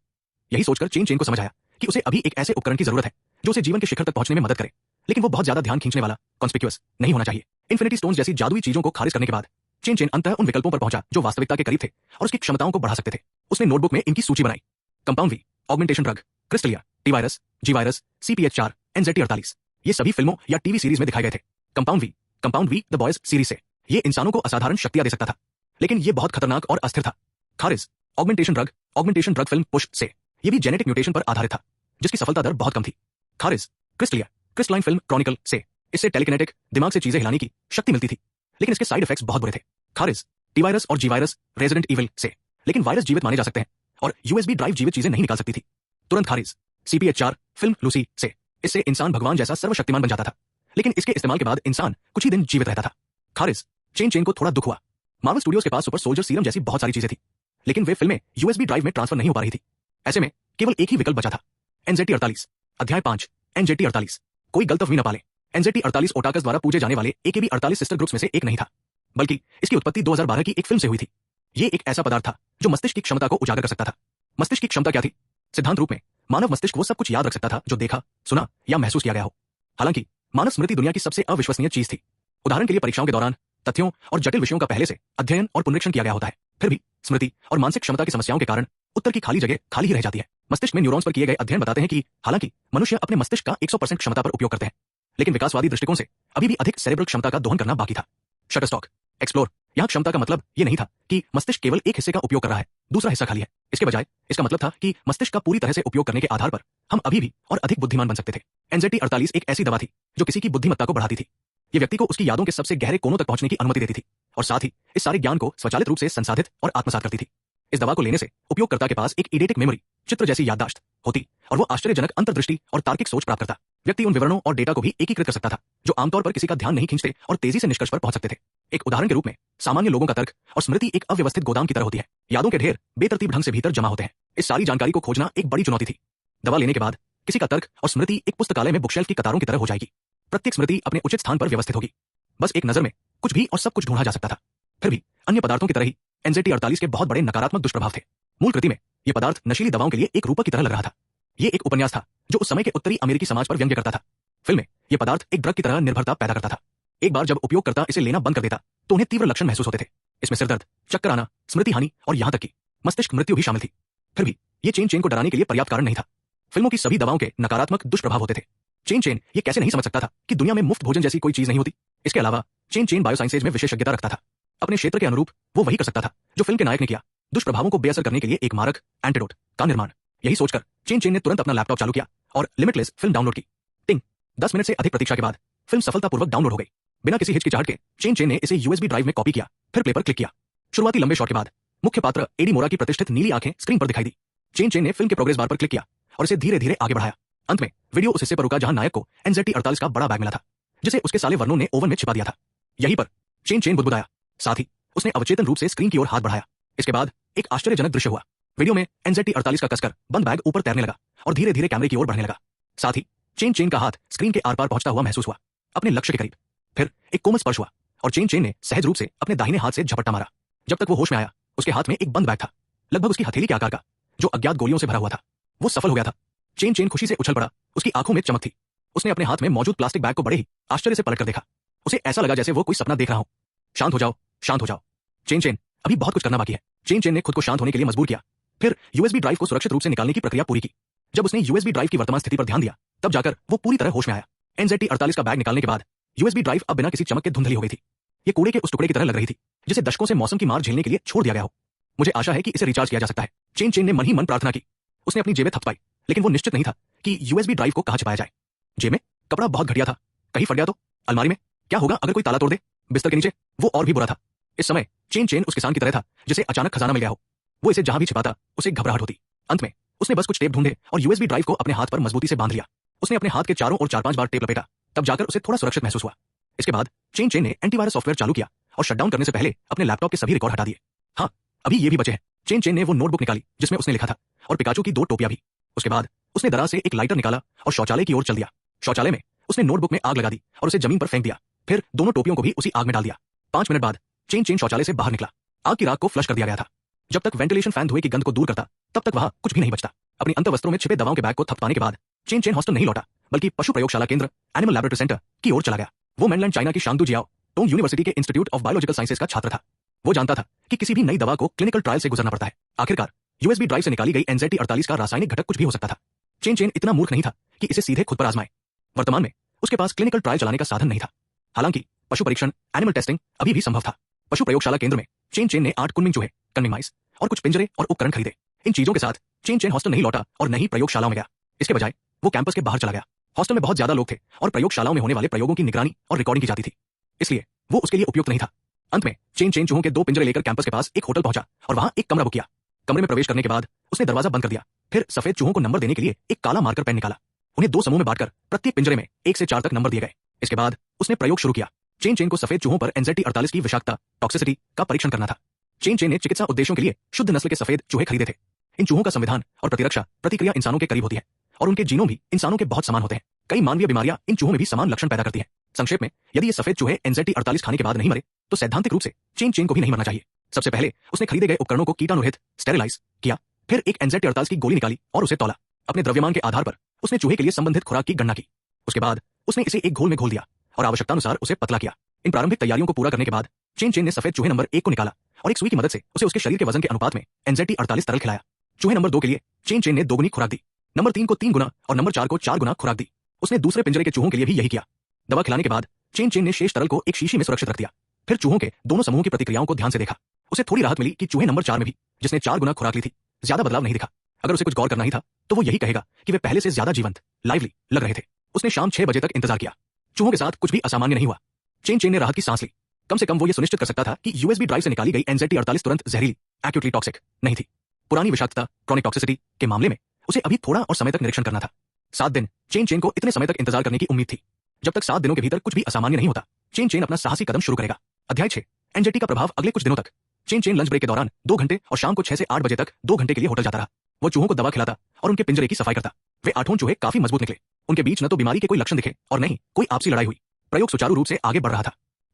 यही सोचकर चेन चेन को समझ आया कि उसे अभी एक ऐसे उपकरण की जरूरत है जो उसे जीवन के शिखर तक पहुंचने में मदद करे, लेकिन वो बहुत ज्यादा ध्यान खींचने वाला, कॉन्स्पिक्यूअस नहीं होना चाहिए। इन्फिनिटी स्टोन्स जैसी जादुई चीजों को खारिज करने के बाद चेन चेन अंततः उन विकल्पों पर पहुंचा जो वास्तविकता के करीब थे और उसकी क्षमताओं को बढ़ा सकते थे। उसने नोटबुक में इनकी सूची बनाई। Compound V, augmentation drug, crystallia, T virus, G virus, CPH4, NZT48। ये सभी फिल्मों या टीवी सीरीज में दिखाए गए थे। Compound V the boys series से ये इंसानों को असाधारण शक्तियां दे सकता था, लेकिन ये बहुत खतरनाक और अस्थिर था। खारिज, ऑगमेंटेशन ड्रग फिल्म पुश से ये भी जेनेटिक म्यूटेशन पर आधारित था, जिसकी सफलता दर बहुत कम थी। खारिज, क्रिस्टलिया, क्रिस्टलाइन फिल्म क्रॉनिकल से इससे टेलीकिनेटिक, दिमाग से चीजें हिलाने की शक्ति मिलती थी, लेकिन इसके साइड इफेक्ट्स बहुत बुरे थे। खारिज, टी वायरस और जी वायरस, रेजिडेंट इविल से लेकिन वायरस जीवित माने जा सकते हैं और यूएसबी ड्राइव जीवित चीजें नहीं निकाल सकती थी। तुरंत खारिज, CPH4 फिल्म लूसी से इससे इंसान भगवान जैसा सर्वशक्तिमान बन जाता था, लेकिन इसके इस्तेमाल के बाद इंसान कुछ ही दिन जीवित रहता था। खारिज, चेन चेन को थोड़ा दुख हुआ। मार्वल स्टूडियोज के पास सुपर सोल्जर सीरम जैसी बहुत सारी चीजें थी, लेकिन वे फिल्में यूएसबी ड्राइव में ट्रांसफर नहीं हो पा रही थी। ऐसे में केवल एक ही विकल्प बचा था, NZT48। अध्याय 5, NZT48। कोई गलतफहमी न पाले, NZT48 ओटाकस द्वारा पूजे जाने वाले AKB48 सिस्टर ग्रुप्स में से एक नहीं था, बल्कि इसकी उत्पत्ति 2012 की एक फिल्म से हुई थी। ये एक ऐसा पदार्थ था जो मस्तिष्क की क्षमता को उजागर कर सकता था। मस्तिष्क की क्षमता क्या थी? सिद्धांत रूप में मानव मस्तिष्क वो सब कुछ याद रख सकता था जो देखा, सुना या महसूस किया गया हो। हालांकि मानव स्मृति दुनिया की सबसे अविश्वसनीय चीज थी। उदाहरण के लिए परीक्षाओं के दौरान तथ्यों और जटिल विषयों का पहले से अध्ययन और पुनरीक्षण किया गया होता है, फिर भी स्मृति और मानसिक क्षमता की समस्याओं के कारण उत्तर की खाली जगह खाली ही रह जाती है। मस्तिष्क में न्यूरॉन्स पर किए गए अध्ययन बताते हैं कि हालांकि मनुष्य अपने मस्तिष्क का 100% क्षमता पर उपयोग करते हैं, लेकिन विकासवादी दृष्टिकोण से अभी भी अधिक सेरेब्रल क्षमता का दोहन करना बाकी था। Shutterstock, explore. यहाँ क्षमता का मतलब ये नहीं था कि मस्तिष्क केवल एक हिस्से का उपयोग कर रहा है, दूसरा हिस्सा खाली है। इसके बजाय इसका मतलब था कि मस्तिष्क का पूरी तरह से उपयोग करने के आधार पर हम अभी भी और अधिक बुद्धिमान बन सकते थे। NZT48 एक ऐसी दवा थी जो किसी की बुद्धिमत्ता को बढ़ाती थी। ये व्यक्ति को उसकी यादों के सबसे गहरे कोनों तक पहुंचने की अनुमति देती थी और साथ ही इस सारे ज्ञान को स्वचालित रूप से संसाधित और आत्मसात करती थी। इस दवा को लेने से उपयोगकर्ता के पास एक इडेटिक मेमोरी, चित्र जैसी याददाश्त होती और वो आश्चर्यजनक अंतर्दृष्टि और तार्किक सोच प्राप्त करता। व्यक्ति उन विवरणों और डेटा को भी एकीकृत कर सकता था जो आमतौर पर किसी का ध्यान नहीं खींचते और तेजी से निष्कर्ष पर पहुंच सकते थे। एक उदाहरण के रूप में, सामान्य लोगों का तर्क और स्मृति एक अव्यवस्थित गोदाम की तरह होती है। यादों के ढेर बेतरतीब ढंग से भीतर जमा होते हैं। इस सारी जानकारी को खोजना एक बड़ी चुनौती थी। दवा लेने के बाद किसी का तर्क और स्मृति एक पुस्तकालय में बुकशेल्फ की कतारों की तरह हो जाएगी। प्रत्येक स्मृति अपने उचित स्थान पर व्यवस्थित होगी। बस एक नजर में कुछ भी और सब कुछ ढूंढा जा सकता था। फिर भी अन्य पदार्थों की तरह ही NZ-48 के बहुत बड़े नकारात्मक दुष्प्रभाव थे। मूल कृति में यह पदार्थ नशीली दवाओं के लिए एक रूपक की तरह लग रहा था। यह एक उपन्यास था जो उस समय के उत्तरी अमेरिकी समाज पर व्यंग्य करता था। फिल्म में यह पदार्थ एक ड्रग की तरह निर्भरता पैदा करता था। एक बार जब उपयोगकर्ता इसे लेना बंद कर देता तो उन्हें तीव्र लक्षण महसूस होते थे। इसमें सिरदर्द, चक्कर आना, स्मृति हानि और यहां तक कि मस्तिष्क मृत्यु भी शामिल थी। फिर भी यह चेन को डराने के लिए पर्याप्त कारण नहीं था। फिल्मों की सभी दवाओं के नकारात्मक दुष्प्रभाव होते थे। चेन ये कैसे नहीं समझ सकता था कि दुनिया में मुफ्त भोजन जैसी कोई चीज नहीं होती। इसके अलावा चेन बायोसाइंसेज में विशेषज्ञता रखता था। अपने क्षेत्र के अनुरूप वो वही कर सकता था जो फिल्म के नायक ने किया, दुष्प्रभावों को बेअसर करने के लिए एक मारक एंटीडोट का निर्माण। यही सोचकर चेन ने तुरंत अपना लैपटॉप चालू किया और लिमिटलेस फिल्म डाउनलोड की। टिंग! 10 मिनट से अधिक प्रतीक्षा के बाद फिल्म सफलतापूर्वक डाउनलोड हो गई। बिना किसी हिचकिचाहट के चेन ने इसे USB ड्राइव में कॉपी किया, फिर प्ले पर क्लिक किया। शुरुआती लंबे शॉट के बाद मुख्य पात्र एडी मोरा की प्रतिष्ठित नीली आंखें स्क्रीन पर दिखाई दी। चेन ने फिल्म के प्रोग्रेस बार पर क्लिक किया और इसे धीरे धीरे आगे बढ़ाया। अंत में वीडियो उस हिस्से पर रुका जहां नायक को NZ-48 का बड़ा बैग मिला था, जिसे उसके साले वर्नों ने ओवन में छिपा दिया था। यहीं पर चेन बुदबुदाया। साथ ही उसने अवचेतन रूप से स्क्रीन की ओर हाथ बढ़ाया। इसके बाद एक आश्चर्यजनक दृश्य हुआ। वीडियो में NZ-48 का कसकर बंद बैग ऊपर तैरने लगा और धीरे धीरे कैमरे की ओर बढ़ने लगा। साथ ही चेन का हाथ स्क्रीन के आर पार पहुंचता हुआ महसूस हुआ, अपने लक्ष्य के करीब। फिर एक कोमल स्पर्श हुआ और चेन ने सहज रूप से अपने दाहिने हाथ से झपट्टा मारा। जब तक वो होश में आया, उसके हाथ में एक बंद बैग था, लगभग उसकी हथेली के आकार का, जो अज्ञात गोलियों से भरा हुआ था। वो सफल हो गया था। चेन खुशी से उछल पड़ा। उसकी आंखों में चमक थी। उसने अपने हाथ में मौजूद प्लास्टिक बैग को बड़े ही आश्चर्य से पलटकर देखा। उसे ऐसा लगा जैसे वो कोई सपना देख रहा हो। शांत हो जाओ, शांत हो जाओ। चेन अभी बहुत कुछ करना बाकी है। चेन ने खुद को शांत होने के लिए मजबूर किया। फिर USB ड्राइव को सुरक्षित रूप से निकालने की प्रक्रिया पूरी की। जब उसने USB ड्राइव की वर्तमान स्थिति पर ध्यान दिया, तब जाकर वो पूरी तरह होश में आया। NZ-48 का बैग निकालने के बाद USB ड्राइव अब बिना किसी चमक के धुंधली हो गई थी। ये कूड़े के उस टुकड़े की तरह लग रही थी जिसे दशकों से मौसम की मार झेलने के लिए छोड़ दिया गया हो। मुझे आशा है कि इसे रिचार्ज किया जा सकता है। चेन ने मन ही मन प्रार्थना की। उसने अपनी जेबें थपथपाई, लेकिन वो निश्चित नहीं था कि USB ड्राइव को कहां छिपाया जाए। जेब में कपड़ा बहुत घटिया था, कहीं फट गया तो? अलमारी में क्या होगा अगर कोई ताला तोड़ दे? बिस्तर के नीचे? वो और भी बुरा था। इस समय चेन उस किसान की तरह था जिसे अचानक खजाना मिल गया हो। वो इसे जहां भी छिपाता उसे घबराहट होती। अंत में उसने बस कुछ टेप ढूंढे और USB ड्राइव को अपने हाथ पर मजबूती से बांध लिया। उसने अपने हाथ के चारों ओर 4-5 बार टेप लपेटा, तब जाकर उसे थोड़ा सुरक्षित महसूस हुआ। इसके बाद चेन ने एंटीवायरस सॉफ्टवेयर चालू किया और शटडाउन करने से पहले अपने लैपटॉप के सभी रिकॉर्ड हटा दिए। हाँ, अभी ये भी बचे हैं। चेन ने वो नोटबुक निकाली जिसमें उसने लिखा था, और पिकाचू की 2 टोपियां भी। उसके बाद उसने दराज से एक लाइटर निकाला और शौचालय की ओर चल दिया। शौचालय में उसने नोटबुक में आग लगा दी और उसे जमीन पर फेंक दिया। फिर दोनों टोपियों को भी उसी आग में डाल दिया। 5 मिनट बाद चेन शौचालय से बाहर निकला। आग की राख को फ्लश कर दिया गया था। जब तक वेंटिलेशन फैन धुएं की गंध को दूर करता, तब तक वहां कुछ भी नहीं बचता। अपनी अंतर्वस्त्रों में छिपे दवाओं के बैग को थपथपाने के बाद चेन हॉस्टल नहीं लौटा, बल्कि पशु प्रयोगशाला केंद्र एनिमल लैबोरेटरी सेंटर की ओर चला गया। वो मेनलैंड चाइना की शांगदू जियाओ टोंग यूनिवर्सिटी के इंस्टीट्यूट ऑफ बायोलॉजिकल साइंसेज का छात्र था। वो जानता था कि किसी भी नई दवा को क्लिनिकल ट्रायल से गुजरना पड़ता है। आखिरकार USB ड्राइव से निकाली गई NZ-48 का रासायनिक घटक कुछ भी हो सकता था। चेन इतना मूर्ख नहीं था कि इसे सीधे खुद पर आजमाए। वर्तमान में उसके पास क्लिनिकल ट्रायल चलाने का साधन नहीं था। हालांकि पशु परीक्षण एनिमल टेस्टिंग अभी भी संभव था। पशु प्रयोगशाला केंद्र में चेन ने 8 कुनमिंग चूहे, कन्विंग माइस और कुछ पिंजरे और उपकरण खरीदे। इन चीजों के साथ चेन हॉस्टल नहीं लौटा और न ही प्रयोगशालाओं में गया। इसके बजाय वो कैंपस के बाहर चला गया। हॉस्टल में बहुत ज्यादा लोग थे और प्रयोगशालाओं में होने वाले प्रयोगों की निगरानी और रिकॉर्डिंग की जाती थी, इसलिए वो उसके लिए उपयुक्त नहीं था। अंत में चेन चूहों के 2 पिंजरे लेकर कैंपस के पास एक होटल पहुंचा और वहां एक कमरा बुक किया। कमरे में प्रवेश करने के बाद उसने दरवाजा बंद कर दिया। फिर सफेद चूहों को नंबर देने के लिए एक काला मार्कर पेन निकाला। उन्हें 2 समूह में बांटकर प्रत्येक पिंजरे में 1 से 4 तक नंबर दिए गए। इसके बाद उसने प्रयोग शुरू किया। चेन को सफेद चूहों पर NZ-48 की विषाक्तता टॉक्सिसिटी का परीक्षण करना था। चेन ने चिकित्सा उद्देश्यों के लिए शुद्ध नस्ल के सफेद चूहे खरीदे थे। इन चूहों का संविधान और प्रतिरक्षा प्रतिक्रिया इंसानों के करीब होती है और उनके जीनोम भी इंसानों के बहुत समान होते हैं। कई मानवीय बीमारियां इन चूहों में भी समान लक्षण पैदा करती हैं। संक्षेप में, यदि ये सफेद चूहे NZ-48 खाने के बाद नहीं मरे, तो सैद्धांतिक रूप से चेन को भी नहीं मरना चाहिए। सबसे पहले उसने खरीदे गए उपकरणों को कीटाणुरहित स्टेरिलाइज किया, फिर एक NZ-48 की गोली निकाली और उसे तौला। अपने द्रव्यमान के आधार पर उसने चूहे के लिए संबंधित खुराक की गणना की। उसके बाद उसने इसे एक घोल में घोल दिया और आवश्यकतानुसार उसे पतला किया। इन प्रारंभिक तैयारियों को पूरा करने के बाद चेन ने सफेद चूहे नंबर 1 को निकाला और एक सुई की मदद से उसे उसके शरीर के वजन के अनुपात में NZ-48 तरल खिलाया। चूहे नंबर 2 के लिए चेन ने 2 गुनी खुराक दी, नंबर 3 को 3 गुना और नंबर 4 को 4 गुना खुराक दी। उसने दूसरे पिंजरे के चूहों के लिए भी यही किया। दवा खिलाने के बाद चेन ने शेष तरल को एक शीशी में सुरक्षित रख दिया। फिर चूहों के दोनों समूहों की प्रतिक्रियाओं को ध्यान से देखा। उसे थोड़ी राहत मिली कि चूहे नंबर 4 में भी, जिसने 4 गुना खुराक ली थी, ज्यादा बदलाव नहीं दिखा। अगर उसे कुछ गौर करना ही था तो वो यही कहेगा कि वे पहले से ज्यादा जीवंत, लाइवली लग रहे थे। उसने शाम 6 बजे तक इंतजार किया। चूहों के साथ कुछ भी असामान्य नहीं हुआ। चेन ने राहत की सांस ली। कम से कम वो ये सुनिश्चित कर सकता था कि USB ड्राइव से निकाली गई NZ-48 तुरंत जहरीली, एक्यूटली टॉक्सिक नहीं थी। पुरानी विषाक्तता, क्रॉनिक टॉक्सिसिटी के मामले में उसे अभी थोड़ा और समय तक निरीक्षण करना था। 7 दिन चेन को इतने समय तक इंतजार करने की उम्मीद थी। जब तक 7 दिनों के भीतर कुछ भी असामान्य नहीं होता, चेन अपना साहसी कदम शुरू करेगा। अध्याय 6, एंजाइटी का प्रभाव अगले कुछ दिनों तक। चेन लंच ब्रेक के दौरान 2 घंटे और शाम को 6 से 8 बजे तक 2 घंटे के लिए होटल जाता रहा। वो चूहों को दवा खिलाता और उनके पिंजरे की सफाई करता। वे 8 चूहे काफी मजबूत निकले। उनके बीच न तो बीमारी के कोई लक्षण दिखे और न ही कोई आपसी लड़ाई हुई। प्रयोग सुचारू रूप से आगे बढ़ रहा था।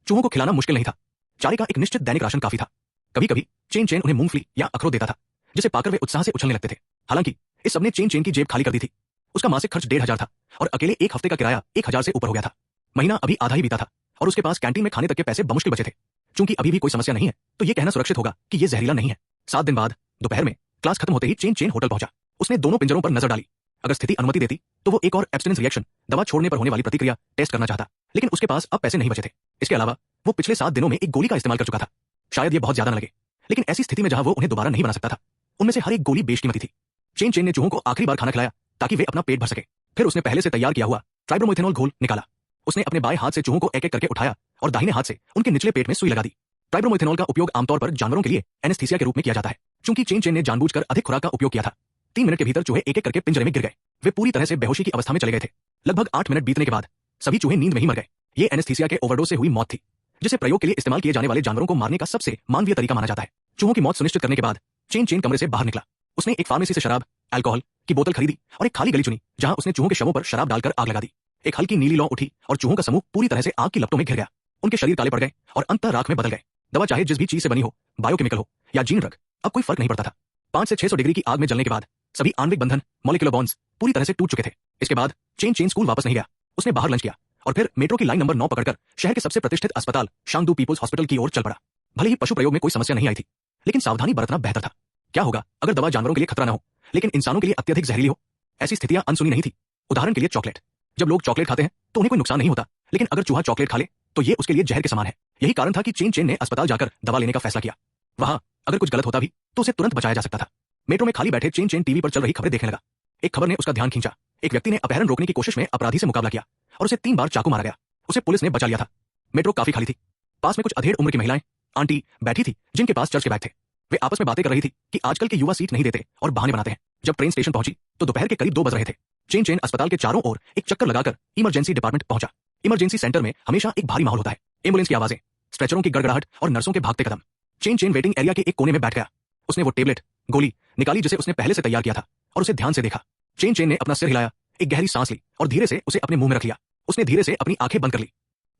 चूहों को खिलाना मुश्किल नहीं था। चारे का एक निश्चित दैनिक राशन काफी था। कभी कभी चेन चेन उन्हें मूंगफली या अखरोट देता था, जिसे पाकर वे उत्साह से उछलने लगते थे। हालांकि इस सबने चेन चेन की जेब खाली कर दी थी। उसका मासिक खर्च 1500 था और अकेले एक हफ्ते का किराया 1000 से ऊपर हो गया था। महीना अभी आधा ही बीता था और उसके पास कैंटीन में खाने तक के पैसे बमुश्किल बचे थे। चूंकि अभी भी कोई समस्या नहीं है तो ये कहना सुरक्षित होगा कि ये जहरीला नहीं है। 7 दिन बाद दोपहर में क्लास खत्म होते ही चेन चेन होटल पहुंचा। उसने दोनों पिंजरों पर नजर डाली। अगर स्थिति अनुमति देती तो वो एक और एब्स्टिनेंस रिएक्शन, दवा छोड़ने पर होने वाली प्रतिक्रिया टेस्ट करना चाहता, लेकिन उसके पास अब पैसे नहीं बचे थे। इसके अलावा वो पिछले 7 दिनों में एक गोली का इस्तेमाल कर चुका था। शायद ये बहुत ज्यादा न लगे, लेकिन ऐसी स्थिति में जहां वो उन्हें दोबारा नहीं बना सकता था, उनमें से हर एक गोली बेशकीमती थी। चेन चेन ने चूहों को आखिरी बार खाना खिलाया ताकि वे अपना पेट भर सके। फिर उसने पहले से तैयार किया हुआ ट्राइब्रोमिथेनॉल घोल निकाला। उसने अपने बाएं हाथ से चूहों को एक एक करके उठाया और दाहिने हाथ से उनके निचले पेट में सुई लगा दी। ट्राइब्रोमिथेनॉल का उपयोग आमतौर पर जानवरों के लिए एनेस्थीसिया के रूप में किया जाता है। चूंकि चेन चेन ने जानबूझकर अधिक खुराक का उपयोग किया था, 3 मिनट के भीतर चूहे एक एक करके पिंजरे में गिर गए। वे पूरी तरह से बेहोशी की अवस्था में चले गए थे। लगभग 8 मिनट बीतने के बाद सभी चूहे नींद में ही मर गए। ये एनेस्थीसिया के ओवरडोज से हुई मौत थी, जिसे प्रयोग के लिए इस्तेमाल किए जाने वाले जानवरों को मारने का सबसे मानवीय तरीका माना जाता है। चूहों की मौत सुनिश्चित करने के बाद चेन चेन कमरे से बाहर निकला। उसने एक फार्मेसी से शराब, अल्कोहल की बोतल खरीदी और एक खाली गली चुनी जहां उसने चूहों के शवों पर शराब डालकर आग लगा दी। एक हल्की नीली लौ उठी और चूहों का समूह पूरी तरह से आग की लपटों में घिर गया। उनके शरीर काले पड़ गए और अंततः राख में बदल गए। दवा चाहे जिस भी चीज से बनी हो, बायोकेमिकल हो या जीन ड्रग, अब कोई फर्क नहीं पड़ता था। 5 से 600 डिग्री की आग में जलने के बाद सभी आणविक बंधन, मॉलिक्यूलर बॉन्ड्स पूरी तरह से टूट चुके थे। इसके बाद चेन चेन स्कूल वापस नहीं गया। उसने बाहर लंच किया और फिर मेट्रो की लाइन नंबर 9 पकड़कर शहर के सबसे प्रतिष्ठित अस्पताल शांगडू पीपुल्स हॉस्पिटल की ओर चल पड़ा। भले ही पशु प्रयोग में कोई समस्या नहीं आई थी, लेकिन सावधानी बरतना बेहतर था। क्या होगा अगर दवा जानवरों के लिए खतरा न हो, लेकिन इंसानों के लिए अत्यधिक जहरीली हो? ऐसी स्थितियां अनसुनी नहीं थी। उदाहरण के लिए चॉकलेट। जब लोग चॉकलेट खाते हैं तो उन्हें कोई नुकसान नहीं होता, लेकिन अगर चूहा चॉकलेट खा ले तो ये उसके लिए जहर के समान है। यही कारण था कि चेन चेन ने अस्पताल जाकर दवा लेने का फैसला किया। वहां अगर कुछ गलत होता भी तो उसे तुरंत बचाया जा सकता था। मेट्रो में खाली बैठे चेन चेन टीवी पर चल रही खबरें देखने लगा। एक खबर ने उसका ध्यान खींचा। एक व्यक्ति ने अपहरण रोकने की कोशिश में अपराधी से मुकाबला किया और उसे 3 बार चाकू मारा गया। उसे पुलिस ने बचा लिया था। मेट्रो काफी खाली थी। पास में कुछ अधेड़ उम्र की महिलाएं, आंटी बैठी थी जिनके पास चर्च के बैग थे। वे आपस में बातें कर रही थी कि आजकल के युवा सीट नहीं देते और बहाने बनाते हैं। जब ट्रेन स्टेशन पहुंची तो दोपहर के करीब 2 बज रहे थे। चेन चेन अस्पताल के चारों ओर एक चक्कर लगाकर इमरजेंसी डिपार्टमेंट पहुंचा। इमरजेंसी सेंटर में हमेशा एक भारी माहौल होता है। एम्बुलेंस की आवाजें, स्ट्रेचरों की गड़गड़ाहट और नर्सों के भागते कदम। चेन चेन वेटिंग एरिया के एक कोने में बैठ गया। उसने वो टेबलेट, गोली निकाली जिसे उसने पहले से तैयार किया था और उसे ध्यान से देखा। चेन चेन ने अपना सिर हिलाया, एक गहरी सांस ली और धीरे से उसे अपने मुंह में रख लिया। उसने धीरे से अपनी आंखें बंद कर ली।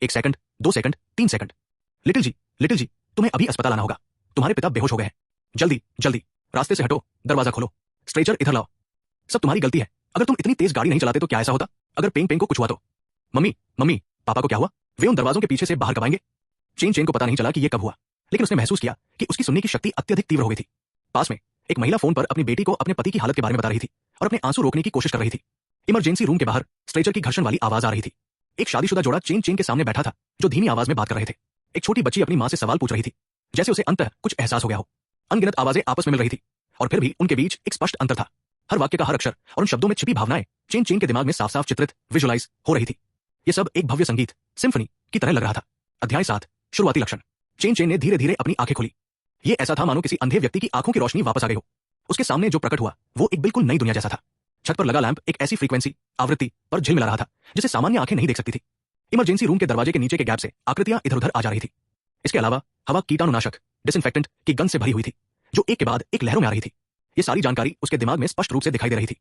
1 सेकंड, 2 सेकंड, 3 सेकंड। लिटिल जी, तुम्हें अभी अस्पताल आना होगा। तुम्हारे पिता बेहोश हो गए हैं। जल्दी जल्दी, रास्ते से हटो, दरवाजा खोलो, स्ट्रेचर इधर लाओ। सब तुम्हारी गलती है। अगर तुम इतनी तेज गाड़ी नहीं चलाते तो क्या ऐसा होता? अगर पेंग पेंग को कुछ हुआ तो? मम्मी, पापा को क्या हुआ? वे उन दरवाजों के पीछे से बाहर कब आएंगे? चेन चेन को पता नहीं चला कि यह कब हुआ, लेकिन उसने महसूस किया कि उसकी सुनने की शक्ति अत्यधिक तीव्र हो गई थी। पास में एक महिला फोन पर अपनी बेटी को अपने पति की हालत के बारे में बता रही थी और अपने आंसू रोकने की कोशिश कर रही थी। इमरजेंसी रूम के बाहर स्ट्रेचर की घर्षण वाली आवाज आ रही थी। एक शादीशुदा जोड़ा चेन चेन के सामने बैठा था जो धीमी आवाज में बात कर रहे थे। एक छोटी बच्ची अपनी मां से सवाल पूछ रही थी, जैसे उसे अंततः कुछ एहसास हो गया हो। अनगिनत आवाजें आपस में मिल रही थी और फिर भी उनके बीच एक स्पष्ट अंतर था। हर वाक्य का हर अक्षर और उन शब्दों में छिपी भावनाएं चेन चेन के दिमाग में साफ साफ चित्रित, विजुअलाइज हो रही थी। ये सब एक भव्य संगीत, सिम्फनी की तरह लग रहा था। अध्याय 7, शुरुआती लक्षण। चेन चेन ने धीरे धीरे अपनी आंखें खोली। ये ऐसा था मानो किसी अंधे व्यक्ति की आंखों की रोशनी वापस आ गई हो। उसके सामने जो प्रकट हुआ वो एक बिल्कुल नई दुनिया जैसा था। छत पर लगा लैंप एक ऐसी फ्रीक्वेंसी, आवृत्ति पर झिलमिला रहा था जिसे सामान्य आंखें नहीं देख सकती थी। इमरजेंसी रूम के दरवाजे के नीचे के गैप से आकृतियां इधर उधर आ जा रही थी। इसके अलावा हवा कीटाणुनाशक, डिसइंफेक्टेंट की गंध से भरी हुई थी जो एक के बाद एक लहरों में आ रही थी। ये सारी जानकारी उसके दिमाग में स्पष्ट रूप से दिखाई दे रही थी।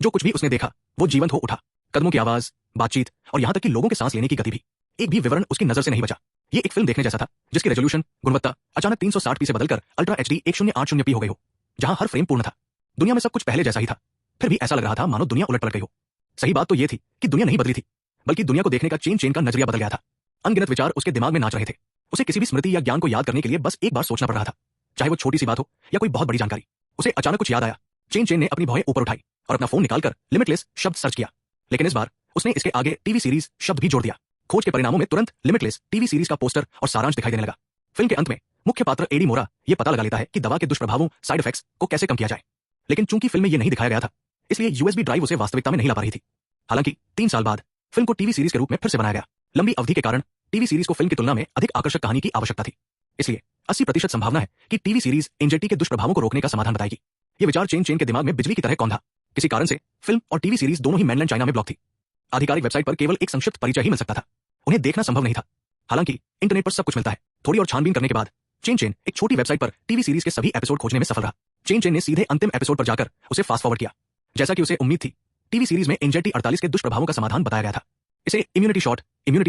जो कुछ भी उसने देखा वो जीवंत हो उठा। कदमों की आवाज, बातचीत और यहां तक कि लोगों के सांस लेने की गति भी। एक भी विवरण उसकी नजर से नहीं बचा। ये एक फिल्म देखने जैसा था जिसकी रेजोल्यूशन, गुणवत्ता अचानक 360p से बदलकर अल्ट्रा HD 1080p हो गई हो, जहां हर फ्रेम पूर्ण था। दुनिया में सब कुछ पहले जैसा ही था, फिर भी ऐसा लग रहा था मानो दुनिया उलट पलट गई हो। सही बात तो यह थी कि दुनिया नहीं बदली थी, बल्कि दुनिया को देखने का चेन चेन का नजरिया बदल गया था। अनगिनत विचार उसके दिमाग में नाच रहे थे। उसे किसी भी स्मृति या ज्ञान को याद करने के लिए बस एक बार सोचना पड़ रहा था, चाहे वो छोटी सी बात हो या कोई बहुत बड़ी जानकारी। उसे अचानक कुछ याद आया। चेन चेन ने अपनी भौहें ऊपर उठाई और अपना फोन निकालकर लिमिटलेस शब्द सर्च किया, लेकिन इस बार उसने इसके आगे टीवी सीरीज शब्द भी जोड़ दिया। खोज के परिणामों में तुरंत लिमिटलेस टीवी सीरीज का पोस्टर और सारांश दिखाई देने लगा। फिल्म के अंत में मुख्य पात्र एडी मोरा ये पता लगा लेता है कि दवा के दुष्प्रभावों, साइड इफेक्ट्स को कैसे कम किया जाए। लेकिन चूंकि फिल्म में ये नहीं दिखाया गया था, इसलिए यूएसबी ड्राइव उसे वास्तविकता में नहीं ला पा रही थी। हालांकि 3 साल बाद फिल्म को टीवी सीरीज के रूप में फिर से बनाया गया। लंबी अवधि के कारण टीवी सीरीज को फिल्म की तुलना में अधिक आकर्षक कहानी की आवश्यकता थी, इसलिए 80% संभावना है कि टीवी सीरीज एंजाइटी के दुष्प्रभावों को रोकने का समाधान बताएगी। ये विचार चेन चेन के दिमाग में बिजली की तरह कौंधा। किसी कारण से फिल्म और टीवी सीरीज दोनों ही mainland चाइना में ब्लॉक थी। आधिकारिक वेबसाइट पर केवल एक संक्षिप्त परिचय ही मिल सकता था, उन्हें देखना संभव नहीं था। हालांकि इंटरनेट पर सब कुछ मिलता है। थोड़ी और छानबीन करने के बाद चेन चेन एक छोटी वेबसाइट पर टीवी सीरीज के सभी एपिसोड खोजने में सफल रहा। चेन चेन ने सीधे अंतिम एपिसोड पर जाकर उसे फास्ट फॉरवर्ड किया। जैसा कि उसे उम्मीद थी, टीवी सीरीज में एंजाइटी 48 के दुष्प्रभावों का समाधान बताया गया था। इसे इम्यूनिटी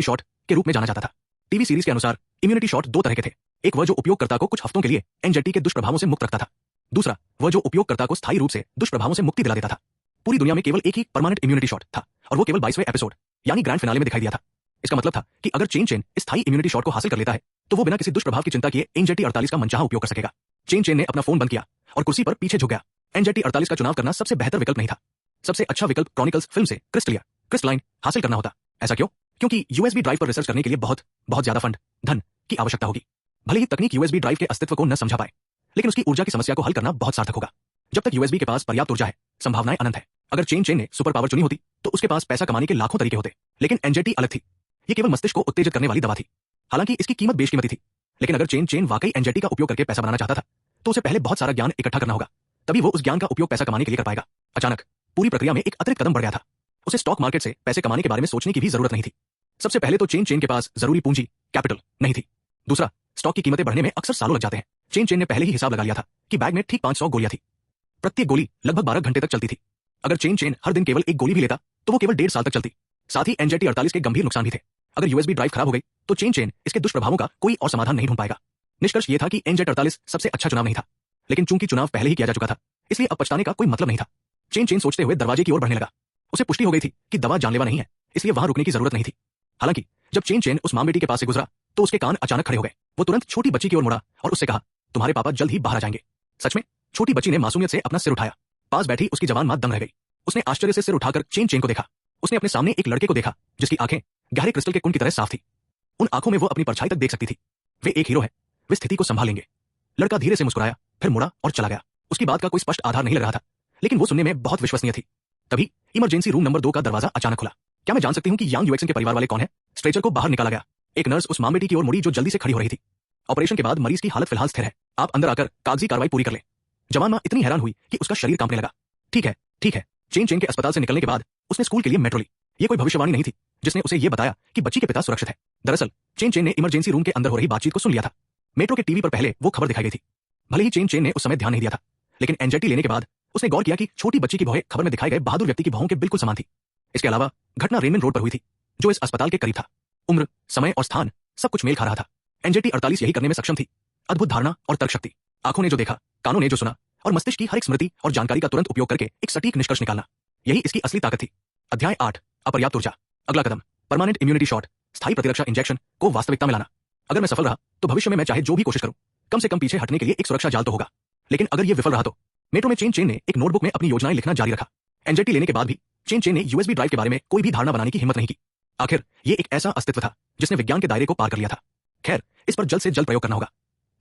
शॉट के रूप में जाना जाता था। टीवी सीरीज के अनुसार इम्यूनिटी शॉट दो तरह के थे। एक वह जो उपयोगकर्ता को कुछ हफ्तों के लिए एंजाइटी के दुष्प्रभावों से मुक्त रखता था। दूसरा वह जो उपयोगकर्ता को स्थायी रूप से दुष्प्रभावों से मुक्ति दिला देता था। पूरी दुनिया में केवल एक ही परमानेंट इम्यूनिटी शॉट था और वो केवल 22वें एपिसोड यानी ग्रैंड फिनाले में दिखाई दिया था। इसका मतलब था कि अगर चेन स्थायी इम्यूनिटी शॉट को हासिल कर लेता है तो वो बिना किसी दुष्प्रभाव की चिंता किए एंजाइटी 48 का मनचाहा उपयोग कर सकेगा। चेन ने अपना फोन बंद किया और कुर्सी पर पीछे झुक गया। एंजाइटी 48 का चुनाव करना सबसे बेहतर विकल्प नहीं था। सबसे अच्छा विकल्प क्रॉनिकल्स फिल्म से क्रिस्टलाइन हासिल करना होता। ऐसा क्यों? क्योंकि यूएसबी ड्राइव पर रिसर्च करने के लिए बहुत ज्यादा धन की आवश्यकता होगी। भले ही तकनीक यूएसबी ड्राइव के अस्तित्व को न समझा पाए, लेकिन उसकी ऊर्जा की समस्या को हल करना बहुत सार्थक होगा। जब तक यूएसबी के पास पर्याप्त ऊर्जा है, संभावनाएं अनंत है। अगर चेन ने सुपर पावर चुनी होती तो उसके पास पैसा कमाने के लाखों तरीके होते, लेकिन एंजाइटी अलग थी। ये केवल मस्तिष्क को उत्तेजित करने वाली दवा थी। हालांकि इसकी कीमत बेशकीमती थी, लेकिन अगर चेन वाकई एंजाइटी का उपयोग करके पैसा बनाना चाहता था तो उसे पहले बहुत सारा ज्ञान इकट्ठा करना होगा, तभी वो उस ज्ञान का उपयोग पैसा कमाने के लिए कर पाएगा। अचानक पूरी प्रक्रिया में एक अतिरिक्त कदम बढ़ गया था। उसे स्टॉक मार्केट से पैसे कमाने के बारे में सोचने की भी जरूरत नहीं थी। सबसे पहले तो चेन के पास जरूरी पूंजी कैपिटल नहीं थी। दूसरा, स्टॉक की कीमतें बढ़ने में अक्सर सालों लग जाते हैं। चेन ने पहले ही हिसाब लगा लिया था कि बैग में ठीक 500 गोलियां थी। प्रत्येक गोली लगभग 12 घंटे तक चलती थी। अगर चेन हर दिन केवल एक गोली भी लेता तो वो केवल 1.5 साल तक चलती। साथ ही एंजाइटी 48 के गंभीर नुकसान भी थे। अगर यूएसबी ड्राइव खराब हो गई तो चेन इसके दुष्प्रभावों का कोई और समाधान नहीं ढूंढ पाएगा। निष्कर्ष ये था कि एंजाइटी 48 सबसे अच्छा चुनाव नहीं था, लेकिन चूंकि चुनाव पहले ही किया जा चुका था, इसलिए अब पछताने का कोई मतलब नहीं था। चेन सोचते हुए दरवाजे की ओर बढ़ने लगा। उसे पुष्टि हो गई थी कि दवा जानलेवा नहीं है, इसलिए वहां रुकने की जरूरत नहीं थी। हालांकि जब चेन उस मां बेटी के पास से गुजरा तो उसके कान अचानक खड़े हो गए। वो तुरंत छोटी बच्ची की ओर मुड़ा और उससे कहा, तुम्हारे पापा जल्द ही बाहर आ जाएंगे। सच में? छोटी बच्ची ने मासूमियत से अपना सिर उठाया। पास बैठी उसकी जवान मां दंग रह गई। उसने आश्चर्य से सिर उठाकर चेन को देखा। उसने अपने सामने एक लड़के को देखा जिसकी आंखें गहरे क्रिस्टल के कुंड की तरह साफ थी। उन आंखों में वो अपनी परछाई तक देख सकती थी। वे एक हीरो है, वे स्थिति को संभालेंगे। लड़का धीरे से मुस्कुराया, फिर मुड़ा और चला गया। उसकी बात का कोई स्पष्ट आधार नहीं लग रहा था, लेकिन वो सुनने में बहुत विश्वसनीय थी। तभी इमरजेंसी रूम नंबर 2 का दरवाजा अचानक खुला। क्या मैं जान सकती हूँ कि यांग यूएक्सन के परिवार वाले कौन है? स्ट्रेचर को बाहर निकाला गया। एक नर्स उस मां बेटी की ओर मुड़ी जो जल्दी से खड़ी हो रही थी। ऑपरेशन के बाद मरीज की हालत फिलहाल स्थिर है। आप अंदर आकर कागजी कार्रवाई पूरी कर लें। जवान मां इतनी हैरान हुई कि उसका शरीर कांपने लगा। ठीक है, ठीक है। चेन के अस्पताल से निकलने के बाद उसने स्कूल के लिए मेट्रो ली। ये कोई भविष्यवाणी नहीं थी जिसने उसे ये बताया कि बच्ची के पिता सुरक्षित है। दरअसल चेन ने इमरजेंसी रूम के अंदर हो रही बातचीत को सुन लिया था। मेट्रो के टीवी पर पहले वो खबर दिखाई गई थी। भले ही चेन ने उस समय ध्यान नहीं दिया था, लेकिन एंजाइटी लेने के बाद उसने गौर किया कि छोटी बच्ची की भौहें खबर में दिखाए गए बहादुर व्यक्ति की भौहों के बिल्कुल समान थी। इसके अलावा घटना रेनमेन रोड पर हुई थी, जो इस अस्पताल के करीब था। उम्र, समय और स्थान सब कुछ मेल खा रहा था। एंजाइटी 48 यही करने में सक्षम थी। अद्भुत धारणा और तर्क शक्ति, आंखों ने जो देखा, कानों ने जो सुना और मस्तिष्क की हर एक स्मृति और जानकारी का तुरंत उपयोग करके एक सटीक निष्कर्ष निकालना, यही इसकी असली ताकत थी। अध्याय 8, अपर्याप्त ऊर्जा। अगला कदम, परमानेंट इम्यूनिटी शॉट, स्थायी प्रतिरक्षा इंजेक्शन को वास्तविकता में लाना। अगर मैं सफल रहा तो भविष्य में मैं चाहे जो भी कोशिश करूं, कम से कम पीछे हटने के लिए एक सुरक्षा जाल तो होगा। लेकिन अगर यह विफल रहा तो? मेट्रो में चेन ने एक नोटबुक में अपनी योजनाएं लिखना जारी रखा। एंजाइटी लेने के बाद भी चेन ने यूएसबी ड्राइव के बारे में कोई भी धारणा बनाने की हिम्मत नहीं की। आखिर ये एक ऐसा अस्तित्व था जिसने विज्ञान के दायरे को पार कर लिया था। खैर, इस पर जल्द से जल्द प्रयोग करना होगा।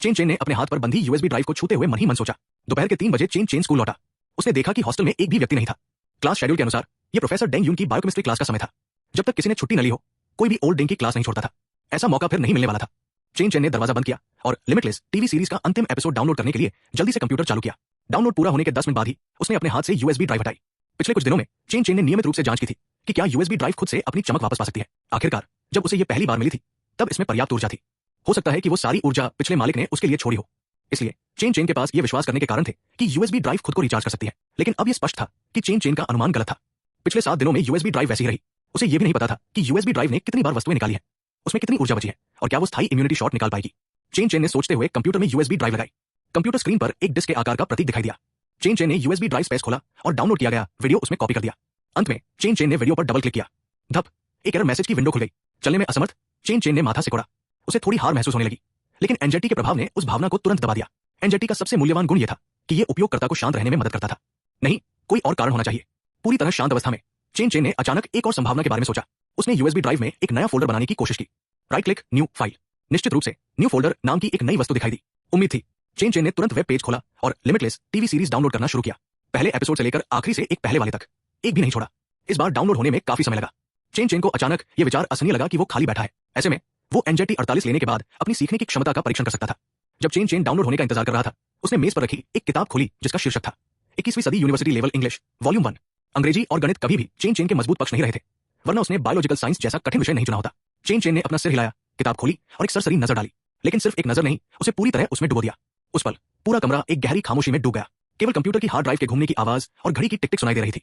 चेन ने अपने हाथ पर बंधी यूएसबी ड्राइव को छूते हुए मन ही मन सोचा। दोपहर के 3 बजे चेन स्कूल लौटा। उसने देखा कि हॉस्टल में एक भी व्यक्ति नहीं था। क्लास शेड्यूल के अनुसार यह प्रोफेसर डेंग यून की बायोकेमिस्ट्री क्लास का समय था। जब तक किसी ने छुट्टी न ली हो, कोई भी ओल्ड डेंग की क्लास नहीं छोड़ता था। ऐसा मौका फिर नहीं मिलने वाला था। चेन ने दरवाजा बंद किया और लिमिटलेस टीवी सीरीज का अंतिम एपिसोड डाउनलोड करने के लिए जल्दी से कंप्यूटर चालू किया। डाउनलोड पूरा होने के 10 मिनट बाद ही उसने अपने हाथ से यूएसबी ड्राइव हटाई। पिछले कुछ दिनों में चेन ने नियमित रूप से जांच की थी कि क्या यूएसबी ड्राइव खुद से अपनी चमक वापस पा सकती है। आखिरकार जब उसे यह पहली बार मिली थी तब इसमें पर्याप्त ऊर्जा थी। हो सकता है कि वो सारी ऊर्जा पिछले मालिक ने उसके लिए छोड़ी हो। इसलिए चेन के पास यह विश्वास करने के कारण थे कि यूएसबी ड्राइव खुद को रिचार्ज कर सकती है। लेकिन अब यह स्पष्ट था कि चेन का अनुमान गलत था। पिछले 7 दिनों में यूएसबी ड्राइव वैसी ही रही। उसे यह भी नहीं पता था कि यूएसबी ड्राइव ने कितनी बार वस्तुएं निकाली है, उसमें कितनी ऊर्जा बची है और क्या वो स्थायी इम्यूनिटी शॉट निकाल पाएगी। चेन ने सोचते हुए कंप्यूटर में यूएसबी ड्राइव लगाई। कंप्यूटर स्क्रीन पर एक डिस्क के आकार का प्रतीक दिखाई दिया। चेन ने यूएसबी ड्राइव स्पेस खोला और डाउनलोड किया गया वीडियो उसमें कॉपी कर दिया। अंत में चेन ने वीडियो पर डबल क्लिक किया। धप, एक एरर मैसेज की विंडो खुल गई। चलने में असमर्थ चेन ने माथा सिकोड़ा। उसे थोड़ी हार महसूस होने लगी, लेकिन एंजाइटी के प्रभाव ने उस भावना को तुरंत दबा दिया। एंजाइटी का सबसे मूल्यवान गुण यह था कि यह उपयोगकर्ता को शांत रहने में मदद करता था। नहीं, कोई और कारण होना चाहिए। पूरी तरह शांत अवस्था में चेन ने अचानक एक और संभावना के बारे में सोचा। उसने यूएसबी ड्राइव में एक नया फोल्डर बनाने की कोशिश की। Right click, new file. निश्चित रूप से न्यू फोल्डर नाम की एक नई वस्तु दिखाई दी। उम्मीद थी। चेन ने तुरंत वेब पेज खोला और लिमिटलेस टीवी सीरीज डाउनलोड करना शुरू किया। पहले एपिसोड से लेकर आखिरी से एक पहले वाले तक एक भी नहीं छोड़ा। इस बार डाउनलोड होने में काफी समय लगा। चेन को अचानक यह विचार असहनीय लगा कि वो खाली बैठा है। ऐसे में वो एंजाइटी 48 लेने के बाद अपनी सीखने की क्षमता का परीक्षण कर सकता था। जब चेन डाउनलोड होने का इंतजार कर रहा था, उसने मेज पर रखी एक किताब खोली जिसका शीर्षक था 21वीं सदी यूनिवर्सिटी लेवल इंग्लिश वॉल्यूम 1। अंग्रेजी और गणित कभी भी चेन के मजबूत पक्ष नहीं रहे थे, वरना उसने बायोलॉजिकल साइंस जैसा कठिन विषय नहीं चुना होता। चेन ने अपना सिर हिलाया, किताब खोली और एक सरसरी नजर डाली। लेकिन सिर्फ एक नजर नहीं, उसे पूरी तरह उसमें डुबो दिया। उस पल पूरा कमरा एक गहरी खामोशी में डूब गया। केवल कंप्यूटर की हार्ड ड्राइव के घूमने की आवाज और घड़ी की टिक टिक सुनाई दे रही थी।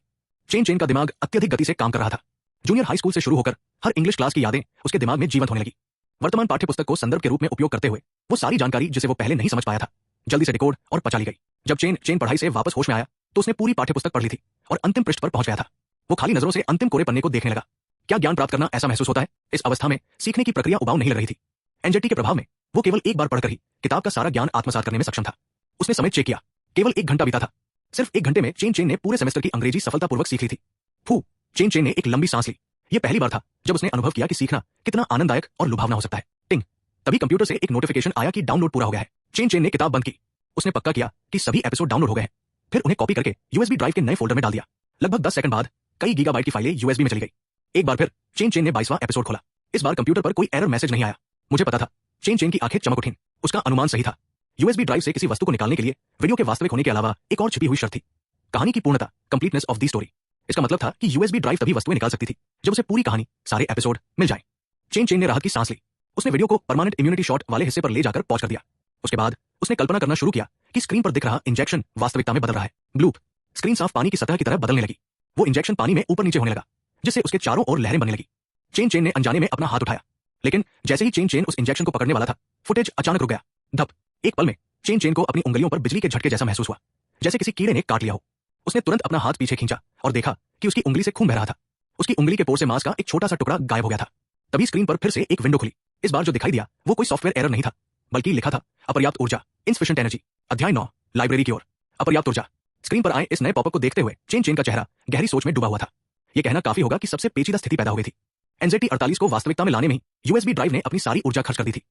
चेन का दिमाग अत्यधिक गति से काम कर रहा था। जूनियर हाई स्कूल से शुरू होकर हर इंग्लिश क्लास की यादें उसके दिमाग में जीवंत होने लगी। वर्तमान पाठ्यपुस्तक को संदर्भ के रूप में उपयोग करते हुए वो सारी जानकारी जिसे वो पहले नहीं समझ पाया था जल्दी से डिकोड और पचा ली गई। जब चेन चेन पढ़ाई से वापस होश में आया तो उसने पूरी पाठ्यपुस्तक पढ़ ली थी और अंतिम पृष्ठ पर पहुंच गया था। वो खाली नजरों से अंतिम कोरे पन्ने को देखने लगा। क्या ज्ञान प्राप्त करना ऐसा महसूस होता है? इस अवस्था में सीखने की प्रक्रिया उबाऊ नहीं लग रही थी। एंजाइटी के प्रभाव में वो केवल एक बार पढ़कर ही किताब का सारा ज्ञान आत्मसात करने में सक्षम था। उसने समय चेक किया, केवल 1 घंटा बीता था। सिर्फ 1 घंटे में चेन चेन ने पूरे सेमेस्टर की अंग्रेजी सफलतापूर्वक सीख ली थी। फू, चेन चेन ने एक लंबी सांस ली। यह पहली बार था जब उसने अनुभव किया कि सीखना कितना आनंददायक और लुभावना हो सकता है। टिंग, तभी कंप्यूटर से एक नोटिफिकेशन आया कि डाउनलोड पूरा हो गया है। चेन चेन ने किताब बंद की। उसने पक्का किया कि सभी एपिसोड डाउनलोड हो गए हैं। फिर उन्हें कॉपी करके यूएसबी ड्राइव के नए फोल्डर में डाल दिया। लगभग 10 सेकंड बाद कई गीगाबाइट की फाइलें यूएसबी में चली गई। एक बार फिर चेन चेन ने 22वां एपिसोड खोला। इस बार कंप्यूटर पर कोई एरर मैसेज नहीं आया। मुझे पता था। चेन चेन की आंखें चमक उठीं। उसका अनुमान सही था। यूएसबी ड्राइव से किसी वस्तु को निकालने के लिए वीडियो के वास्तविक होने के अलावा एक और छिपी हुई शर्त थी, कहानी की पूर्णता, कंप्लीटनेस ऑफ दी स्टोरी। इसका मतलब था कि यूएसबी ड्राइव तभी वस्तुएं निकाल सकती थी जब उसे पूरी कहानी, सारे एपिसोड मिल जाए। चेन चेन ने राहत की सांस ली। उसने वीडियो को परमानेंट इम्यूनिटी शॉट वाले हिस्से पर ले जाकर पॉज कर दिया। उसके बाद उसने कल्पना करना शुरू किया कि स्क्रीन पर दिख रहा इंजेक्शन वास्तविकता में बदल रहा है। ब्लूप, स्क्रीन साफ पानी की सतह की तरह बदलने लगी। वो इंजेक्शन पानी में ऊपर नीचे होने लगा, जिससे उसके चारों ओर लहरें बनने लगी। चेन चेन ने अनजाने में अपना हाथ उठाया, लेकिन जैसे ही चेन चेन उस इंजेक्शन को पकड़ने वाला था, फुटेज अचानक रुक गया। धप, एक पल में चेन चेन को अपनी उंगलियों पर बिजली के झटके जैसा महसूस हुआ, जैसे किसी कीड़े ने काट लिया हो। उसने तुरंत अपना हाथ पीछे खींचा और देखा कि उसकी उंगली से खून बह रहा था। उसकी उंगली के पोर से मांस का एक छोटा सा टुकड़ा गायब हो गया था। तभी स्क्रीन पर फिर से एक विंडो खुली। इस बार जो दिखाई दिया वो कोई सॉफ्टवेयर एरर नहीं था, बल्कि लिखा था अपर्याप्त ऊर्जा, इनसफिशिएंट एनर्जी। अध्याय 9, लाइब्रेरी की ओर। अपर्याप्त ऊर्जा। स्क्रीन पर आए इस नए पॉपअप को देखते हुए चेन चेन का चेहरा गहरी सोच में डूबा हुआ था। यह कहना काफी होगा कि सबसे पेचीदा स्थिति पैदा हो गई थी। एनजेटी 48 को वास्तविकता में लाने में यूएसबी ड्राइव ने अपनी सारी ऊर्जा खर्च कर दी थी।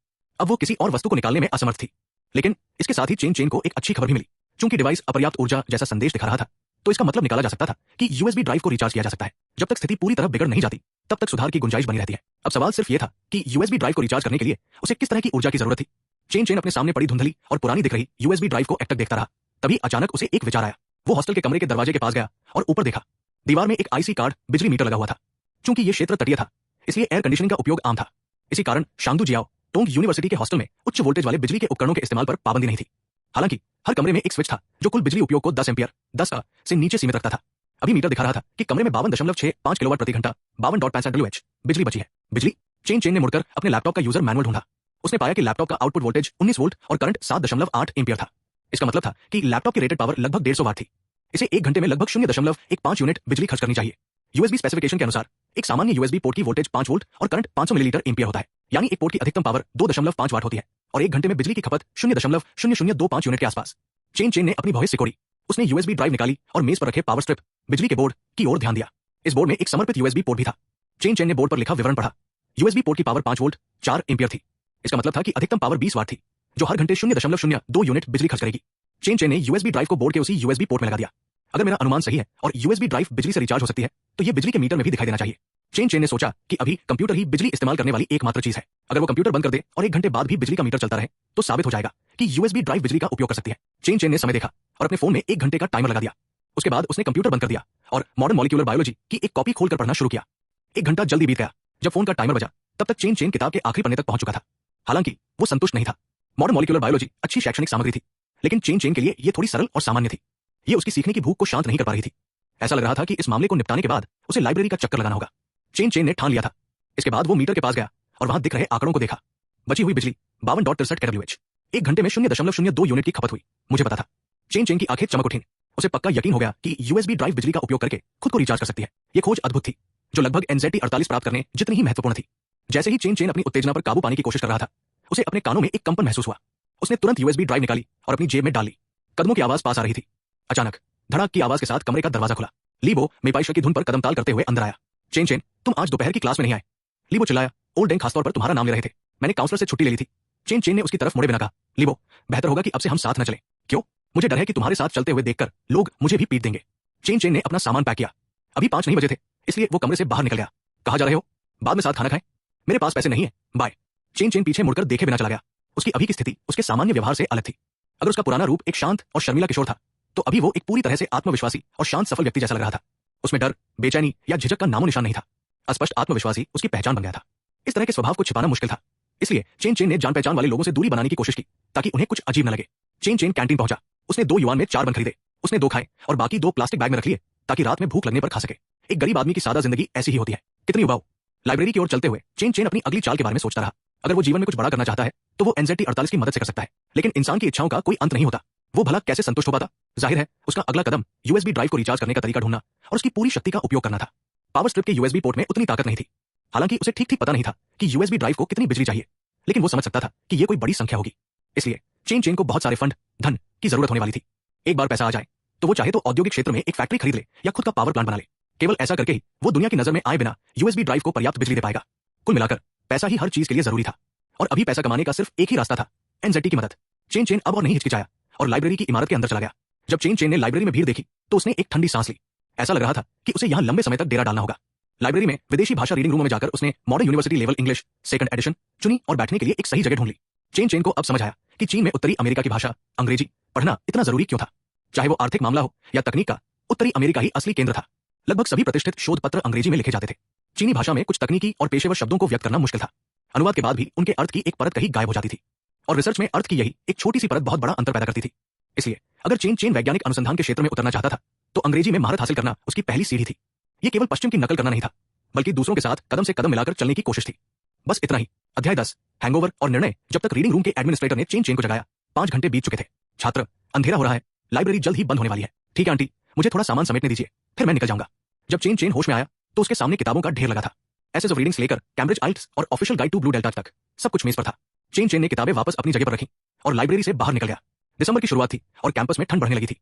अब वो किसी और वस्तु को निकालने में असमर्थ थी। लेकिन इसके साथ ही चेन चेन को एक अच्छी खबर भी मिली। चूंकि डिवाइस अपर्याप्त ऊर्जा जैसा संदेश दिखा रहा था, तो इसका मतलब निकाला जा सकता था कि यूएसबी ड्राइव को रिचार्ज किया जा सकता है। जब तक स्थिति पूरी तरह बिगड़ नहीं जाती, तब तक सुधार की गुंजाइश बनी रहती है। अब सवाल सिर्फ यह था कि यूएसबी ड्राइव को रिचार्ज करने के लिए उसे किस तरह की ऊर्जा की जरूरत थी। चेन चेन अपने सामने पड़ी धुंधली और पुरानी दिख रही यूएसबी ड्राइव को एकटक देखता रहा। तभी अचानक उसे एक विचार आया। वो हॉस्टल के कमरे के दरवाजे के पास गया और ऊपर देखा। दीवार में एक आईसी कार्ड बिजली मीटर लगा हुआ था। चूंकि ये क्षेत्र तटीय था, इसलिए एयर कंडीशनिंग का उपयोग आम था। इसी कारण शांगदू जियाओ टोंग यूनिवर्सिटी के हॉस्टल में उच्च वोल्टेज वाले बिजली के उपकरणों के इस्तेमाल पर पाबंदी नहीं थी। हालांकि हर कमरे में एक स्विच था जो कुल बिजली उपयोग को 10 एम्पियर 10 से नीचे सीमित रखता था। अभी मीटर दिखा रहा था कि कमरे में 52.65 किलोवाट प्रति घंटा 52.65 डब्ल्यूएच बिजली बची है। बिजली। चेन चेन ने मुड़कर अपने लैपटॉप का यूजर मैनुअल ढूंढा। उसने पाया कि लैपटॉप का आउटपुट वोल्टेज 19 वोल्ट और करंट 7.8 एम्पियर था। इसका मतलब था कि लैपटॉप की रेटेड पावर लगभग 150 वाट थी। इसे 1 घंटे में लगभग 0.15 यूनिट बिजली खर्च करनी चाहिए। यूएसबी स्पेसिफिकेशन के अनुसार एक सामान्य यूएसबी पोर्ट की वोल्टेज 5 वोल्ट और करंट 500 मिलीलीटर एम्पियर होता है। यानी एक पोर्ट की अधिकतम पावर 2.5 वाट होती है और 1 घंटे में बिजली की खपत 0.0025 यूनिट के आसपास। चेन चेन ने अपनी भौहें सिकोड़ी। उसने यूएसबी ड्राइव निकाली और मेज पर रखे पावर स्ट्रिप, बिजली के बोर्ड की ओर ध्यान दिया। इस बोर्ड में एक समर्पित यूएसबी पोर्ट भी था। चेन चेन ने बोर्ड पर लिखा विवरण पढ़ा। यूएसबी पोर्ट की पावर 5 वोल्ट 4 एम्पियर थी। इसका मतलब था कि अधिकतम पावर 20 वाट थी, जो हर घंटे 0.02 यूनिट बिजली खर्च करेगी। चेन चेन ने यूएसबी ड्राइव को बोर्ड के उसी यूएसबी पोर्ट में लगा दिया। अगर मेरा अनुमान सही है और यूएसबी ड्राइव बिजली से रिचार्ज हो सकती है, तो ये बिजली के मीटर में भी दिखाई देना चाहिए। चेन चेन ने सोचा कि अभी कंप्यूटर ही बिजली इस्तेमाल करने वाली एकमात्र चीज है। अगर वो कंप्यूटर बंद कर दे और 1 घंटे बाद भी बिजली का मीटर चलता रहे, तो साबित हो जाएगा कि यूएसबी ड्राइव बिजली का उपयोग कर सकती है। चेन चेन ने समय देखा और अपने फोन में 1 घंटे का टाइमर लगा दिया। उसके बाद उसने कंप्यूटर बंद कर दिया और मॉडर्न मॉलिक्यूलर बायोलॉजी की एक कॉपी खोलकर पढ़ना शुरू किया। 1 घंटा जल्दी बीत गया। जब फोन का टाइमर बजा, तब तक चेन चेन किताब के आखिरी पन्ने तक पहुंच चुका था। हालांकि वो संतुष्ट नहीं था। मॉडर्न मॉलिक्यूलर बायोलॉजी अच्छी शैक्षणिक सामग्री थी, लेकिन चेन चेन के लिए ये थोड़ी सरल और सामान्य थी। ये उसकी सीखने की भूख को शांत नहीं कर पा रही थी। ऐसा लग रहा था कि इस मामले को निपटाने के बाद उसे लाइब्रेरी का चक्कर लगाना होगा। चेन चेन ने ठान लिया था। इसके बाद वो मीटर के पास गया और वहां दिख रहे आंकड़ों को देखा। बची हुई बिजली 52.63 केडब्ल्यूएच। 1 घंटे में 0.02 यूनिट की खपत हुई। मुझे पता था। चेन चेन की आंखें चमक उठीं। उसे पक्का यकीन हो गया कि यूएसबी ड्राइव बिजली का उपयोग करके खुद को रिचार्ज कर सकती है। ये खोज अद्भुत थी, जो लगभग एनजेटी 48 प्राप्त करने जितनी ही महत्वपूर्ण थी। जैसे ही चेन चेन अपनी उत्तेजना पर काबू पाने की कोशिश कर रहा था, उसे अपने कानों में एक कंपन महसूस हुआ। उसने तुरंत यूएसबी ड्राइव निकाली और अपनी जेब में डाल ली। कदमों की आवाज पास आ रही थी। अचानक धड़ाक की आवाज के साथ कमरे का दरवाजा खुला। लीबो मेपाइशर की धुन पर कदम ताल करते हुए अंदर आया। चेन चेन, तुम आज दोपहर की क्लास में नहीं आए। लीबो चिल्लाया। ओल्ड डेंग खासतौर पर तुम्हारा नाम ले रहे थे। मैंने काउंसलर से छुट्टी ले ली थी। चेन चेन ने उसकी तरफ मुड़े बिना कहा, लीबो, बेहतर होगा कि अब से हम साथ न चलें। क्यों? मुझे डर है कि तुम्हारे साथ चलते हुए देखकर लोग मुझे भी पीट देंगे। चेन चेन ने अपना सामान पैक किया। अभी 5 नहीं बजे थे, इसलिए वो कमरे से बाहर निकल गया। कहाँ जा रहे हो? बाद में साथ खाना खाएं। मेरे पास पैसे नहीं है, बाय। चेन चेन पीछे मुड़कर देखे बिना चला गया। उसकी अभी की स्थिति उसके सामान्य व्यवहार से अलग थी। अगर उसका पुराना रूप एक शांत और शर्मिला किशोर था, तो अभी वो एक पूरी तरह से आत्मविश्वासी और शांत सफल व्यक्ति जैसा लग रहा था। उसमें डर, बेचैनी या झिझक का नामो निशान नहीं था। अस्पष्ट आत्मविश्वासी उसकी पहचान बन गया था। इस तरह के स्वभाव को छिपाना मुश्किल था, इसलिए चेन चेन ने जान पहचान वाले लोगों से दूरी बनाने की कोशिश की, ताकि उन्हें कुछ अजीब न लगे। चेन चेन कैंटीन पहुंचा। उसने 2 युआन में 4 बन खरीदे। उसने 2 खाए और बाकी 2 प्लास्टिक बैग में रख लिए, ताकि रात में भूख लगने पर खा सके। एक गरीब आदमी की सादा जिंदगी ऐसी ही होती है। कितनी उबाऊ। लाइब्रेरी की ओर चलते हुए चेन चेन अपनी अगली चाल के बारे में सोचता रहा। अगर वो जीवन में कुछ बड़ा करना चाहता है तो वो NZ-T-48 की मदद से कर सकता है, लेकिन इंसान की इच्छाओं का कोई अंत नहीं होता। वो भला कैसे संतुष्ट हो पाता? जाहिर है उसका अगला कदम USB ड्राइव को रिचार्ज करने का तरीका ढूंढना और उसकी पूरी शक्ति का उपयोग करना था। पावर स्ट्रिप के USB पोर्ट में उतनी ताकत नहीं थी। हालांकि उसे ठीक ठीक पता नहीं था कि USB ड्राइव को कितनी बिजली चाहिए, लेकिन वो समझ सकता था कि ये कोई बड़ी संख्या होगी। इसलिए चेन को बहुत सारे फंड, धन की जरूरत होने वाली थी। एक बार पैसा आ जाए तो वो चाहे तो औद्योगिक क्षेत्र में एक फैक्ट्री खरीद ले या खुद का पावर प्लांट बना ले। केवल ऐसा करके ही वो दुनिया की नजर में आए बिना USB ड्राइव को पर्याप्त बिजली दे पाएगा। कुल मिलाकर पैसा ही हर चीज के लिए जरूरी था, और अभी पैसा कमाने का सिर्फ एक ही रास्ता था, NZ-T की मदद। चेन अब और नहीं हिचकिचाया और लाइब्रेरी की इमारत के अंदर चला गया। जब चेन ने लाइब्रेरी में भीड़ देखी तो उसने एक ठंडी सांस ली। ऐसा लग रहा था कि उसे यहाँ लंबे समय तक डेरा डालना होगा। लाइब्रेरी में विदेशी भाषा रीडिंग रूम में जाकर उसने modern university level English second edition चुनी और बैठने के लिए एक सही जगह ढूंढ ली। चेन को अब समझ आया कि चीन में उत्तरी अमेरिका की भाषा अंग्रेजी पढ़ना इतना जरूरी क्यों था। चाहे वो आर्थिक मामला हो या तकनीक का, उत्तरी अमेरिका ही असली केंद्र था। लगभग सभी प्रतिष्ठित शोध पत्र अंग्रेजी में लिखे जाते थे। चीनी भाषा में कुछ तकनीकी और पेशेवर शब्दों को व्यक्त करना मुश्किल था। अनुवाद के बाद भी उनके अर्थ की एक परत कहीं गायब हो जाती थी, और रिसर्च में अर्थ की यही एक छोटी सी परत बहुत बड़ा अंतर पैदा करती थी। इसलिए अगर चेन वैज्ञानिक अनुसंधान के क्षेत्र में उतरना चाहता था तो अंग्रेजी में महारत हासिल करना उसकी पहली सीढ़ी थी। ये केवल पश्चिम की नकल करना नहीं था, बल्कि दूसरों के साथ कदम से कदम मिलाकर चलने की कोशिश थी। बस इतना ही। अध्याय 10 हैंगओवर और निर्णय। जब तक रीडिंग रूम के एडमिनिस्ट्रेटर ने चेन को जगाया 5 घंटे बीत चुके थे। छात्र, अंधेरा हो रहा है, लाइब्रेरी जल्द ही बंद होने वाली है। ठीक है आंटी, मुझे थोड़ा सामान समेटने दीजिए, फिर मैं निकल जाऊंगा। जब चेन होश में आया तो उसके सामने किताबों का ढेर लगा था। एसेस ऑफ रीडिंग्स लेकर कैम्ब्रिज आइल्ट्स और official guide to blue delta तक सब कुछ मेज पर था। चेन ने किताबें वापस अपनी जगह पर रखी और लाइब्रेरी से बाहर निकल गया। दिसंबर की शुरुआत थी और कैंपस में ठंड बढ़ने लगी थी।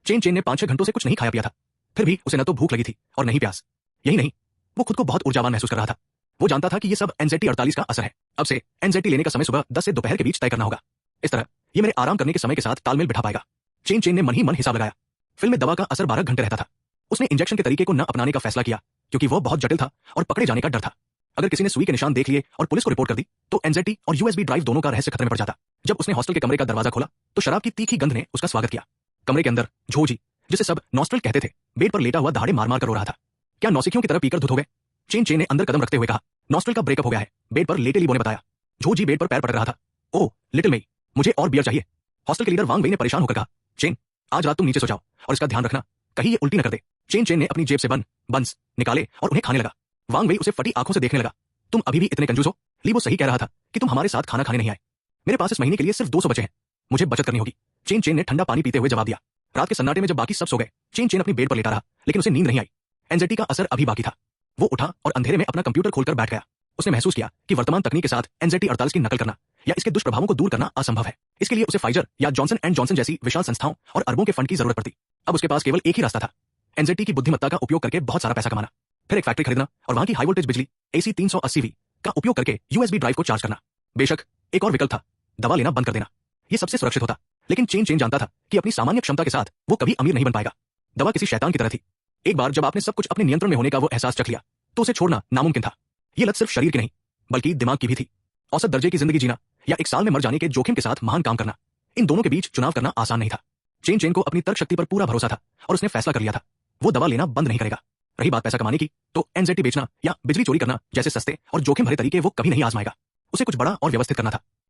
चेन ने 5-6 घंटों से कुछ नहीं खाया पिया था, फिर भी उसे न तो भूख लगी थी और नहीं प्यास। यही नहीं, वो खुद को बहुत ऊर्जावान महसूस कर रहा था। वो जानता था कि ये सब NZ-T-48 का असर है। अब से NZ-T लेने का समय सुबह 10 से दोपहर के बीच तय करना होगा। इस तरह ये मेरे आराम करने के समय के साथ तालमेल बिठा पाएगा। चेन ने मन ही मन हिसाब लगाया। फिल्म में दवा का असर 12 घंटे रहता था। उसने इंजेक्शन के तरीके को न अपनाने का फैसला किया क्योंकि वो बहुत जटिल था और पकड़े जाने का डर था। अगर किसी ने सुई के निशान देख लिए और पुलिस को रिपोर्ट कर दी तो NZ-T और USB ड्राइव दोनों का रहस्य खतरे में पड़ जाता। जब उसने हॉस्टल के कमरे का दरवाजा खोला तो शराब की तीखी गंध ने उसका स्वागत किया। कमरे के अंदर झोजी, जिसे सब नॉस्ट्रल कहते थे, बेड पर लेटा हुआ दहाड़े मार मार कर रो रहा था। क्या नौसिखियों की तरह पीकर धुत हो गए? चेन ने अंदर कदम रखते हुए कहा। नॉस्ट्रल का ब्रेकअप हो गया है, बेड पर लेटे लीबो ने बताया। झोजी बेड पर पैर पटक रहा था। ओह लिटिल मेई, मुझे और बियर चाहिए। हॉस्टल के लीडर वांग वेई ने परेशान होकर कहा, चेन आज रात तुम नीचे सो जाओ और इसका ध्यान रखना कहीं ये उल्टी न कर दे। चेन ने अपनी जेब से बंस निकाले और उन्हें खाने लगा। वांग वेई उसे फटी आंखों से देखने लगा। तुम अभी भी इतने कंजूस हो? लीबो सही कह रहा था कि तुम हमारे साथ खाना खाने नहीं आए। मेरे पास इस महीने के लिए सिर्फ 200 बचे हैं, मुझे बचत करनी होगी। चेन ने ठंडा पानी पीते हुए जवाब दिया। रात के सन्नाटे में जब बाकी सब सो गए, चेन अपनी बेड पर लेटा रहा, लेकिन उसे नींद नहीं आई। NZ-T का असर अभी बाकी था। वो उठा और अंधेरे में अपना कंप्यूटर खोलकर बैठ गया। उसने महसूस किया कि वर्तमान तकनीक के साथ NZ-T-48 की नकल करना या इसके दुष्प्रभावों को दूर करना असंभव है। इसके लिए उसे फाइजर या जॉनसन एंड जॉनसन जैसी विशाल संस्थाओं और अरबों के फंड की जरूरत पड़ती। अब उसके पास केवल एक ही रास्ता था, NZ-T की बुद्धिमत्ता का उपयोग करके बहुत सारा पैसा कमाना, फिर एक फैक्ट्री खरीदना और वहां की हाई वोल्टेज बिजली AC 380V का उपयोग करके USB ड्राइव को चार्ज करना। बेशक एक और विकल्प था, दवा लेना बंद कर देना। ये सबसे सुरक्षित होता, लेकिन चेन जानता था कि अपनी सामान्य क्षमता के साथ वो कभी अमीर नहीं बन पाएगा। दवा किसी शैतान की तरह थी। एक बार जब आपने सब कुछ अपने नियंत्रण में होने का वो एहसास चख लिया तो उसे छोड़ना नामुमकिन था। ये लत सिर्फ शरीर की नहीं बल्कि दिमाग की भी थी। औसत दर्जे की जिंदगी जीना या एक साल में मर जाने के जोखिम के साथ महान काम करना, इन दोनों के बीच चुनाव करना आसान नहीं था। चेन को अपनी तर्क शक्ति पर पूरा भरोसा था और उसने फैसला कर लिया था, वो दवा लेना बंद नहीं करेगा। रही बात पैसा कमाने की, तो NZ-T बेचना या बिजली चोरी करना जैसे सस्ते और जोखिम भरे तरीके वो कभी नहीं आजमाएगा। उसे कुछ बड़ा और व्यवस्थित करना था।